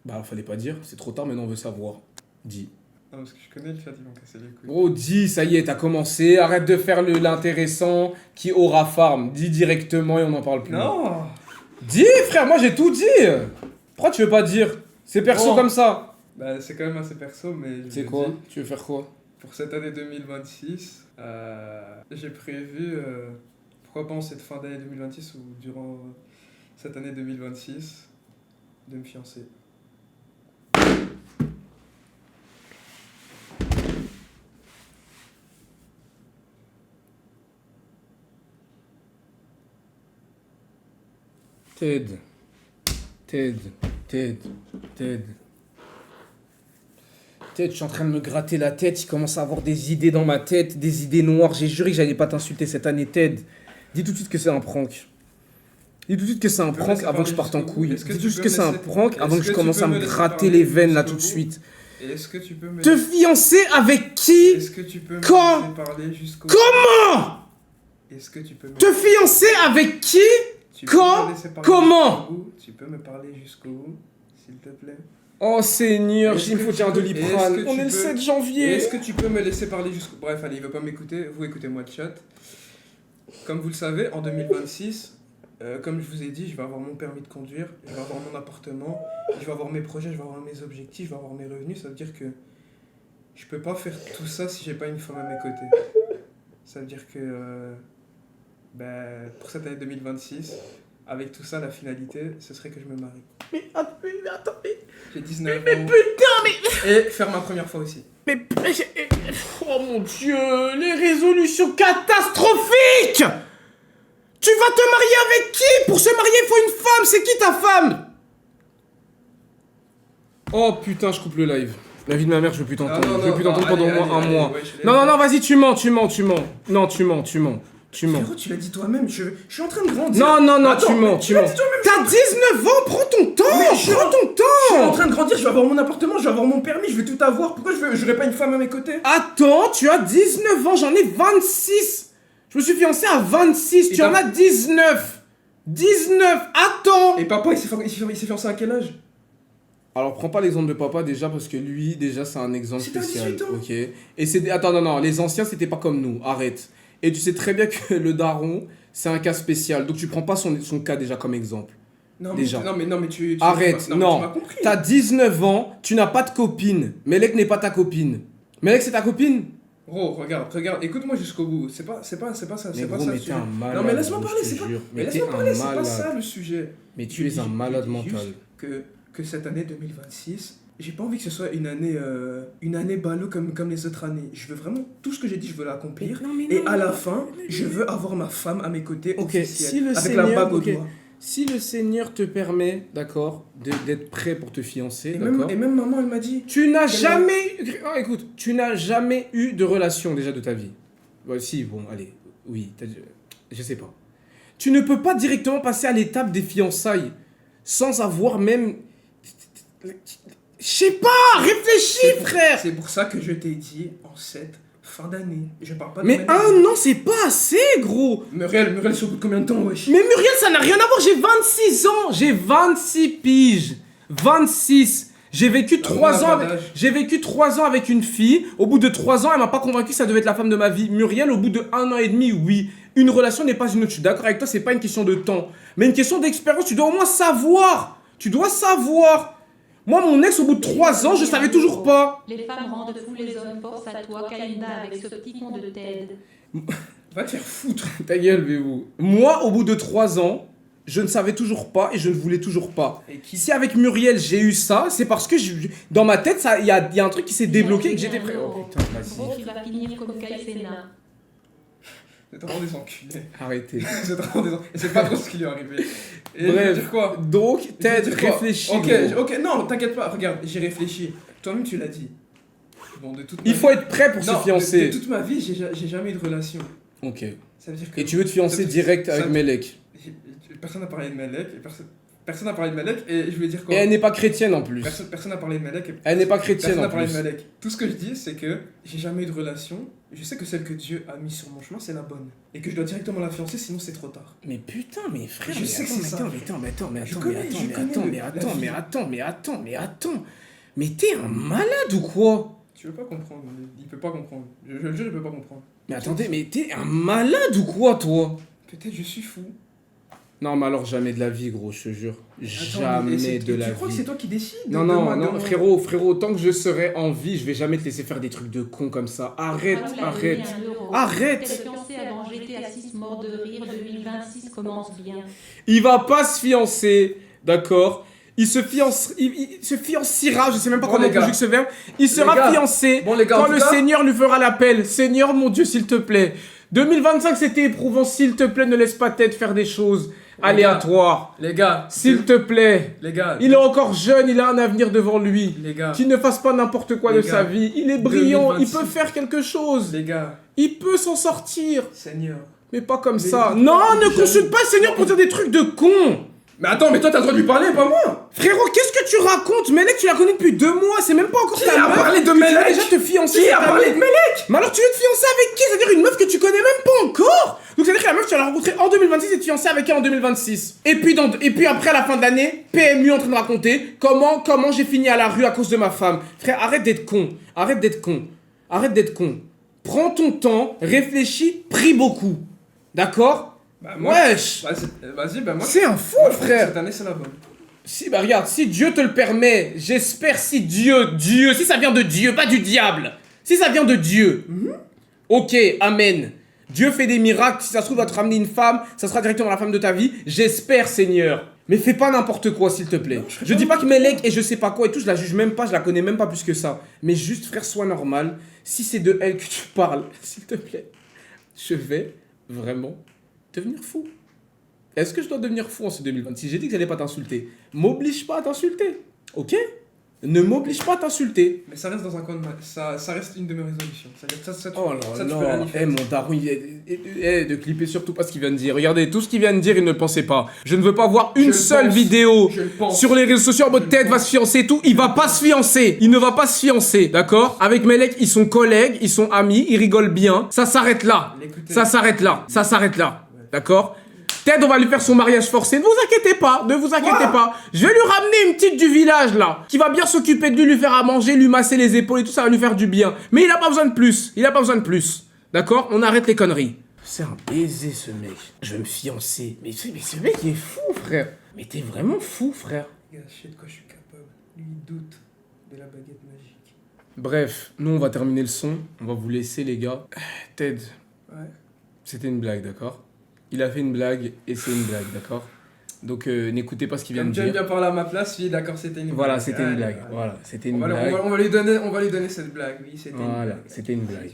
Speaker 1: Bah alors fallait pas dire, c'est trop tard, maintenant on veut savoir. Dis.
Speaker 6: Non, parce que je connais le chat, ils vont casser les couilles.
Speaker 1: Gros, dis, ça y est, t'as commencé, arrête de faire l'intéressant qui aura farm. Dis directement et on n'en parle plus.
Speaker 6: Non!
Speaker 1: Dis frère, moi j'ai tout dit. Pourquoi tu veux pas dire? C'est perso
Speaker 6: Bon.
Speaker 1: comme ça.
Speaker 6: Bah, c'est quand même assez perso, mais. je
Speaker 1: C'est
Speaker 6: le
Speaker 1: quoi?
Speaker 6: dis.
Speaker 1: Tu veux faire quoi?
Speaker 6: Pour cette année 2026, j'ai prévu, pourquoi pas en cette fin d'année 2026 ou durant cette année 2026, de me fiancer.
Speaker 1: Ted. Ted. Ted. Ted. Ted, je suis en train de me gratter la tête, il commence à avoir des idées dans ma tête, des idées noires. J'ai juré que j'allais pas t'insulter cette année, Ted. Dis tout de suite que c'est un prank. Dis tout de suite que c'est un
Speaker 6: peux me
Speaker 1: prank
Speaker 6: laisser
Speaker 1: avant que je
Speaker 6: parler
Speaker 1: parte en
Speaker 6: jusqu'au bout?
Speaker 1: couille.
Speaker 6: Est-ce
Speaker 1: Dis
Speaker 6: que
Speaker 1: tout
Speaker 6: tu
Speaker 1: de suite
Speaker 6: peux
Speaker 1: que c'est un
Speaker 6: me laisser-
Speaker 1: prank avant
Speaker 6: est-ce
Speaker 1: que je
Speaker 6: que tu
Speaker 1: commence
Speaker 6: peux
Speaker 1: à
Speaker 6: me
Speaker 1: me
Speaker 6: laisser
Speaker 1: gratter
Speaker 6: parler
Speaker 1: les veines là
Speaker 6: jusqu'au
Speaker 1: tout de
Speaker 6: bout?
Speaker 1: suite.
Speaker 6: Et est-ce que tu peux me
Speaker 1: Te fiancer avec qui?
Speaker 6: Est-ce que tu peux me
Speaker 1: Quand?
Speaker 6: laisser parler jusqu'au
Speaker 1: Comment?
Speaker 6: Est-ce que tu peux me
Speaker 1: Te fiancer avec qui?
Speaker 6: Tu peux
Speaker 1: Quand?
Speaker 6: me laisser parler
Speaker 1: Comment?
Speaker 6: jusqu'au bout? Tu peux me parler jusqu'au bout, s'il te plaît?
Speaker 1: Oh Seigneur,
Speaker 6: Est-ce
Speaker 1: il me
Speaker 6: que
Speaker 1: faut
Speaker 6: tu
Speaker 1: dire un
Speaker 6: peux-
Speaker 1: Doliprane.
Speaker 6: est-ce que
Speaker 1: On
Speaker 6: tu
Speaker 1: est le
Speaker 6: peux-
Speaker 1: 7 janvier.
Speaker 6: Est-ce que tu peux me laisser parler jusqu'au... Bref, allez, il veut pas m'écouter. Vous écoutez-moi le chat. Comme vous le savez, en 2026, comme je vous ai dit, je vais avoir mon permis de conduire, je vais avoir mon appartement, je vais avoir mes projets, je vais avoir mes objectifs, je vais avoir mes revenus. Ça veut dire que je peux pas faire tout ça si j'ai pas une femme à mes côtés. Ça veut dire que pour cette année 2026, avec tout ça, la finalité, ce serait que je me marie.
Speaker 1: Mais attendez.
Speaker 6: J'ai 19 ans. Et faire ma première fois aussi.
Speaker 1: Oh mon dieu, les résolutions catastrophiques! Tu vas te marier avec qui? Pour se marier, il faut une femme. C'est qui ta femme? Oh putain, je coupe le live. La vie de ma mère, je veux plus t'entendre. Je veux plus t'entendre pendant un mois. Non, vas-y, tu mens. Non, tu mens.
Speaker 6: Frérot, tu l'as dit toi-même, je suis en train de grandir.
Speaker 1: Non,
Speaker 6: Attends,
Speaker 1: tu mens. T'as 19 ans, prends ton temps.
Speaker 6: Je suis en train de grandir, je vais avoir mon appartement, je vais avoir mon permis, je vais tout avoir. Pourquoi j'aurais pas une femme à mes côtés?
Speaker 1: Attends, tu as 19 ans, j'en ai 26. Je me suis fiancé à 26, tu en as 19. 19, attends.
Speaker 6: Et papa, il s'est fiancé à quel âge?
Speaker 1: Alors, prends pas l'exemple de papa déjà parce que lui, déjà, c'est un exemple
Speaker 6: C'était à
Speaker 1: spécial.
Speaker 6: 18 ans.
Speaker 1: Ok. Et c'est. Attends, non, les anciens, c'était pas comme nous. Arrête. Et tu sais très bien que le daron, c'est un cas spécial. Donc, tu prends pas son cas déjà comme exemple.
Speaker 6: Non,
Speaker 1: Déjà.
Speaker 6: mais tu
Speaker 1: Arrête,
Speaker 6: non.
Speaker 1: non.
Speaker 6: Tu m'as compris.
Speaker 1: T'as 19 ans, tu n'as pas de copine. Melek n'est pas ta copine. Melek, c'est ta copine?
Speaker 6: Gros, regarde, écoute-moi jusqu'au bout. C'est pas ça,
Speaker 1: Mais
Speaker 6: c'est pas
Speaker 1: gros,
Speaker 6: ça
Speaker 1: mais
Speaker 6: le
Speaker 1: t'es
Speaker 6: sujet.
Speaker 1: un malade.
Speaker 6: Non, mais laisse-moi
Speaker 1: gros,
Speaker 6: parler,
Speaker 1: je te
Speaker 6: c'est pas.
Speaker 1: jure.
Speaker 6: Mais
Speaker 1: Mais t'es
Speaker 6: laisse-moi
Speaker 1: un
Speaker 6: parler, c'est pas
Speaker 1: malade.
Speaker 6: ça le sujet.
Speaker 1: Mais tu es un malade
Speaker 6: Je dis
Speaker 1: mental.
Speaker 6: juste que cette année 2026, j'ai pas envie que ce soit une année ballot comme les autres années. Je veux vraiment, tout ce que j'ai dit, je veux l'accomplir. Et à la fin, je veux avoir ma femme à mes côtés,
Speaker 1: Ok,
Speaker 6: officielle,
Speaker 1: si le
Speaker 6: avec
Speaker 1: Seigneur,
Speaker 6: la bague au
Speaker 1: ok.
Speaker 6: doigt.
Speaker 1: Si le Seigneur te permet, d'accord, d'être prêt pour te fiancer, d'accord.
Speaker 6: Et même maman, elle m'a dit.
Speaker 1: Tu n'as
Speaker 6: Quelle
Speaker 1: jamais eu... Oh, écoute, tu n'as jamais eu de relation déjà de ta vie. Ouais, si, bon, allez, oui, je sais pas. Tu ne peux pas directement passer à l'étape des fiançailles sans avoir même... Je sais pas, réfléchis, frère.
Speaker 6: C'est pour ça que je t'ai dit en cette fin d'année. Je parle pas de
Speaker 1: Mais
Speaker 6: même-
Speaker 1: un an, c'est pas assez, gros.
Speaker 6: Muriel, c'est au bout de combien de temps, wesh?
Speaker 1: Mais Muriel, ça n'a rien à voir, j'ai 26 ans, j'ai 26 piges, 26. J'ai vécu 3 ans avec... J'ai vécu 3 ans avec une fille. Au bout de 3 ans, elle m'a pas convaincu que ça devait être la femme de ma vie. Muriel, au bout de 1 an et demi, oui. Une relation n'est pas une autre. Je suis d'accord avec toi, c'est pas une question de temps. Mais une question d'expérience. Tu dois au moins savoir. Tu dois savoir. Moi, mon ex, au bout de 3 ans, je savais toujours pas.
Speaker 2: Les femmes rendent fous les hommes, force à toi, Kalinda, avec ce petit con de Ted.
Speaker 6: Va te faire foutre.
Speaker 1: Ta gueule, vous. Moi, au bout de 3 ans, je ne savais toujours pas et je ne voulais toujours pas.
Speaker 6: Et qui
Speaker 1: Si avec Muriel, j'ai eu ça, c'est parce que dans ma tête, il y a un truc qui s'est débloqué et que j'étais prêt. Oh putain,
Speaker 2: Gros,
Speaker 1: vas-y.
Speaker 2: tu vas finir comme Kaisena.
Speaker 6: C'est vraiment des enculés.
Speaker 1: Arrêtez.
Speaker 6: C'est vraiment des enculés. C'est pas trop ce qui lui est arrivé. Et je veux
Speaker 1: Bref,
Speaker 6: dire quoi?
Speaker 1: donc,
Speaker 6: Je veux
Speaker 1: Ted,
Speaker 6: dire quoi?
Speaker 1: réfléchis.
Speaker 6: Ok,
Speaker 1: gros.
Speaker 6: ok, non, t'inquiète pas, regarde, j'ai réfléchi. Toi-même, tu l'as dit. Bon, de toute
Speaker 1: Il
Speaker 6: ma
Speaker 1: faut
Speaker 6: vie-
Speaker 1: être prêt pour
Speaker 6: Non,
Speaker 1: se fiancer.
Speaker 6: De toute ma vie, j'ai jamais eu de relation.
Speaker 1: Ok.
Speaker 6: Ça veut dire que.
Speaker 1: Et tu veux te fiancer direct avec
Speaker 6: ça-
Speaker 1: Melek.
Speaker 6: Personne n'a parlé de Melek, et personne n'a parlé de Melek, et je voulais dire quoi?
Speaker 1: Et elle n'est pas chrétienne en plus.
Speaker 6: Personne n'a parlé de Melek.
Speaker 1: Elle n'est pas chrétienne
Speaker 6: Personne n'a
Speaker 1: en
Speaker 6: parlé de
Speaker 1: plus.
Speaker 6: Melek. Tout ce que je dis, c'est que j'ai jamais eu de relation. Je sais que celle que Dieu a mise sur mon chemin, c'est la bonne. Et que je dois directement la fiancer, sinon c'est trop tard.
Speaker 1: Mais putain, mais frère,
Speaker 6: Je
Speaker 1: mais
Speaker 6: sais que
Speaker 1: attends,
Speaker 6: c'est ça.
Speaker 1: mais t'es un malade ou quoi?
Speaker 6: Tu veux pas comprendre, il peut pas comprendre. Je le jure, il peut pas comprendre.
Speaker 1: Mais attendez, mais t'es un malade ou quoi, toi?
Speaker 6: Peut-être je suis fou.
Speaker 1: Non, mais alors jamais de la vie, gros, je te jure.
Speaker 6: Attends,
Speaker 1: Jamais
Speaker 6: mais
Speaker 1: de la
Speaker 6: Tu crois que
Speaker 1: vie.
Speaker 6: c'est toi qui décides?
Speaker 1: Non,
Speaker 6: de
Speaker 1: non,
Speaker 6: moi, de
Speaker 1: non,
Speaker 6: moi
Speaker 1: frérot, tant que je serai en vie, je vais jamais te laisser faire des trucs de con comme ça. Arrête,
Speaker 2: Raoul a
Speaker 1: arrête.
Speaker 2: donné 1 euro.
Speaker 1: Arrête.
Speaker 2: T'es fiancé avant GTA 6, mort de rire, 2026 commence bien.
Speaker 1: Il va pas se fiancer, d'accord? Il se fiancera, je sais même pas
Speaker 6: Bon,
Speaker 1: comment on
Speaker 6: les gars.
Speaker 1: conjugue ce verbe. Il
Speaker 6: Les
Speaker 1: sera
Speaker 6: gars.
Speaker 1: fiancé
Speaker 6: Bon, les gars, en
Speaker 1: quand
Speaker 6: tout
Speaker 1: le
Speaker 6: cas-
Speaker 1: Seigneur lui fera l'appel. Seigneur, mon Dieu, s'il te plaît. 2025, c'était éprouvant. S'il te plaît, ne laisse pas Ted faire des choses aléatoires.
Speaker 6: Les gars,
Speaker 1: S'il te plaît.
Speaker 6: les gars,
Speaker 1: Il est encore jeune, il a un avenir devant lui.
Speaker 6: les gars,
Speaker 1: Qu'il ne fasse pas n'importe quoi
Speaker 6: Les
Speaker 1: de
Speaker 6: gars.
Speaker 1: sa vie. Il est brillant,
Speaker 6: 2026.
Speaker 1: il peut faire quelque chose.
Speaker 6: les gars,
Speaker 1: Il peut s'en sortir.
Speaker 6: Seigneur.
Speaker 1: Mais pas comme
Speaker 6: Mais
Speaker 1: ça.
Speaker 6: il-
Speaker 1: Non,
Speaker 6: il-
Speaker 1: ne
Speaker 6: il-
Speaker 1: consulte pas le Seigneur pour dire des trucs de con.
Speaker 6: Mais attends, mais toi t'as le droit de lui parler, pas moi.
Speaker 1: Frérot, qu'est-ce que tu racontes? Melek, tu la connais depuis 2 mois, c'est même pas encore
Speaker 6: Qui
Speaker 1: ta
Speaker 6: a
Speaker 1: meuf.
Speaker 6: parlé de
Speaker 1: que tu vas
Speaker 6: Melek?
Speaker 1: déjà te fiancer.
Speaker 6: Qui
Speaker 1: cette
Speaker 6: a parlé
Speaker 1: année.
Speaker 6: de Melek?
Speaker 1: Mais alors tu veux te fiancer avec qui? C'est-à-dire une meuf que tu connais même pas encore. Donc c'est-à-dire que la meuf tu vas la rencontrer en 2026 et te fiancer avec elle en 2026. Et puis après à la fin de l'année, PMU en train de raconter comment j'ai fini à la rue à cause de ma femme. Frère, arrête d'être con. Arrête d'être con. Arrête d'être con. Prends ton temps, réfléchis, prie beaucoup. D'accord?
Speaker 6: Bah, moi,
Speaker 1: Wesh.
Speaker 6: Vas-y, bah moi.
Speaker 1: C'est un fou,
Speaker 6: moi, je trouve que
Speaker 1: frère.
Speaker 6: Cette année, c'est la bonne.
Speaker 1: Si, bah regarde, si Dieu te le permet, j'espère si Dieu, si ça vient de Dieu, pas du diable, si ça vient de Dieu, ok, amen. Dieu fait des miracles, si ça se trouve, va te ramener une femme, ça sera directement la femme de ta vie, j'espère, Seigneur. Mais fais pas n'importe quoi, s'il te plaît. Je dis pas que Melek et je sais pas quoi et tout, je la juge même pas, je la connais même pas plus que ça. Mais juste, frère, sois normal. Si c'est de elle que tu parles, s'il te plaît, je vais vraiment devenir fou. Est-ce que je dois devenir fou en ce 2026? J'ai dit que j'allais pas t'insulter. M'oblige pas à t'insulter, ok? Ne m'oblige pas à t'insulter.
Speaker 6: Mais ça reste dans un coin de ça reste une de mes résolutions. C'est-à-dire que ça,
Speaker 1: Oh là
Speaker 6: tu peux
Speaker 1: là,
Speaker 6: l'anniférer.
Speaker 1: mon daron, de clipper surtout pas ce qu'il vient de dire. Regardez, tout ce qu'il vient de dire, il ne le pensait pas. Je ne veux pas voir une seule vidéo
Speaker 6: Je le pense.
Speaker 1: sur les réseaux sociaux en mode tête va se fiancer et tout. Il va pas se fiancer. Il ne va pas se fiancer, d'accord? Avec Melek, ils sont collègues, ils sont amis, ils rigolent bien. Ça s'arrête là.
Speaker 6: L'écouter.
Speaker 1: Ça s'arrête là. Ça s'arrête là. D'accord? Ted, on va lui faire son mariage forcé. Ne vous inquiétez pas, ne vous inquiétez pas. Je vais lui ramener une petite du village, là, qui va bien s'occuper de lui faire à manger, lui masser les épaules et tout, ça va lui faire du bien. Mais il a pas besoin de plus. Il a pas besoin de plus. D'accord? On arrête les conneries. C'est un baiser, ce mec. Je vais me fiancer. Mais ce mec, il est fou, frère. Mais t'es vraiment fou, frère.
Speaker 6: Gars, je sais de quoi je suis capable. Lui, il doute de la baguette magique.
Speaker 1: Bref, nous, on va terminer le son. On va vous laisser, les gars. Ted,
Speaker 6: Ouais.
Speaker 1: c'était une blague, d'accord? Il a fait une blague et c'est une blague, d'accord? Donc n'écoutez pas ce qu'il vient de
Speaker 6: Comme tu aimes
Speaker 1: dire.
Speaker 6: bien parler à ma place, oui, d'accord, c'était une blague.
Speaker 1: Voilà, c'était une
Speaker 6: Allez,
Speaker 1: blague.
Speaker 6: allez.
Speaker 1: Voilà, c'était
Speaker 6: On
Speaker 1: une
Speaker 6: va,
Speaker 1: blague.
Speaker 6: on va lui donner cette blague, oui, c'était une
Speaker 1: Voilà,
Speaker 6: blague.
Speaker 1: c'était une blague.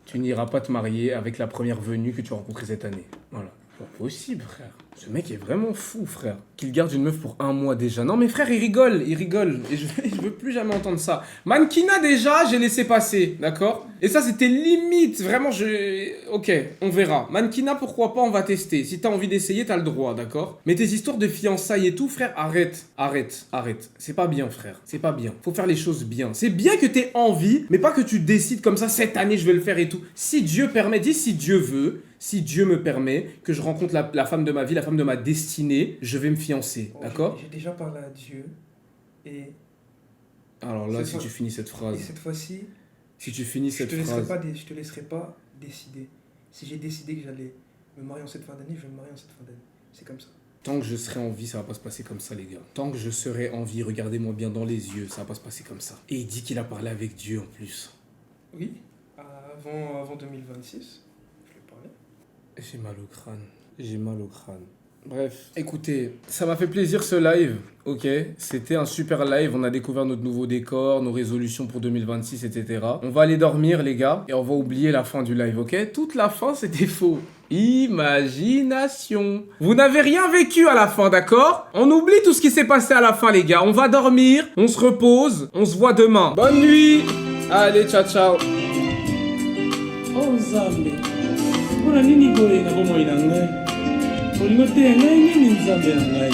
Speaker 1: Tu n'iras pas te marier avec la première venue que tu as rencontrée cette année. Voilà. Pas possible, frère. Ce mec est vraiment fou, frère. Qu'il garde une meuf pour 1 mois déjà. Non, mais frère, il rigole. Et je veux plus jamais entendre ça. Mannequinat, déjà, j'ai laissé passer, d'accord? Et ça, c'était limite. Vraiment, ok, on verra. Mannequinat, pourquoi pas, on va tester. Si t'as envie d'essayer, t'as le droit, d'accord? Mais tes histoires de fiançailles et tout, frère, arrête. C'est pas bien, frère. C'est pas bien. Faut faire les choses bien. C'est bien que t'aies envie, mais pas que tu décides comme ça, cette année, je vais le faire et tout. Si Dieu permet, dis si Dieu veut. Si Dieu me permet que je rencontre la femme de ma vie, la femme de ma destinée, je vais me fiancer,
Speaker 6: Bon,
Speaker 1: d'accord?
Speaker 6: J'ai déjà parlé à Dieu, et
Speaker 1: Alors là,
Speaker 6: cette
Speaker 1: si
Speaker 6: fois-
Speaker 1: tu finis cette phrase,
Speaker 6: cette fois-ci,
Speaker 1: si tu finis
Speaker 6: je
Speaker 1: cette
Speaker 6: te laisserai
Speaker 1: phrase,
Speaker 6: je te laisserai pas décider. Si j'ai décidé que j'allais me marier en cette fin d'année, je vais me marier en cette fin d'année. C'est comme ça.
Speaker 1: tant que je serai en vie, ça va pas se passer comme ça, les gars. Tant que je serai en vie, regardez-moi bien dans les yeux, ça va pas se passer comme ça. Et il dit qu'il a parlé avec Dieu en plus.
Speaker 6: Oui, avant 2026, je lui parlais.
Speaker 1: J'ai mal au crâne. J'ai mal au crâne. Bref, écoutez, ça m'a fait plaisir ce live, ok? C'était un super live, on a découvert notre nouveau décor, nos résolutions pour 2026, etc. On va aller dormir, les gars, et on va oublier la fin du live, ok? Toute la fin, c'était faux. Imagination. Vous n'avez rien vécu à la fin, d'accord? On oublie tout ce qui s'est passé à la fin, les gars. On va dormir, on se repose, on se voit demain. Bonne nuit. Allez, ciao, ciao.
Speaker 7: Oh Nzambe, mpona nini boye na bomoi na ngai? Olingo te ngai nini Nzambe na ngai?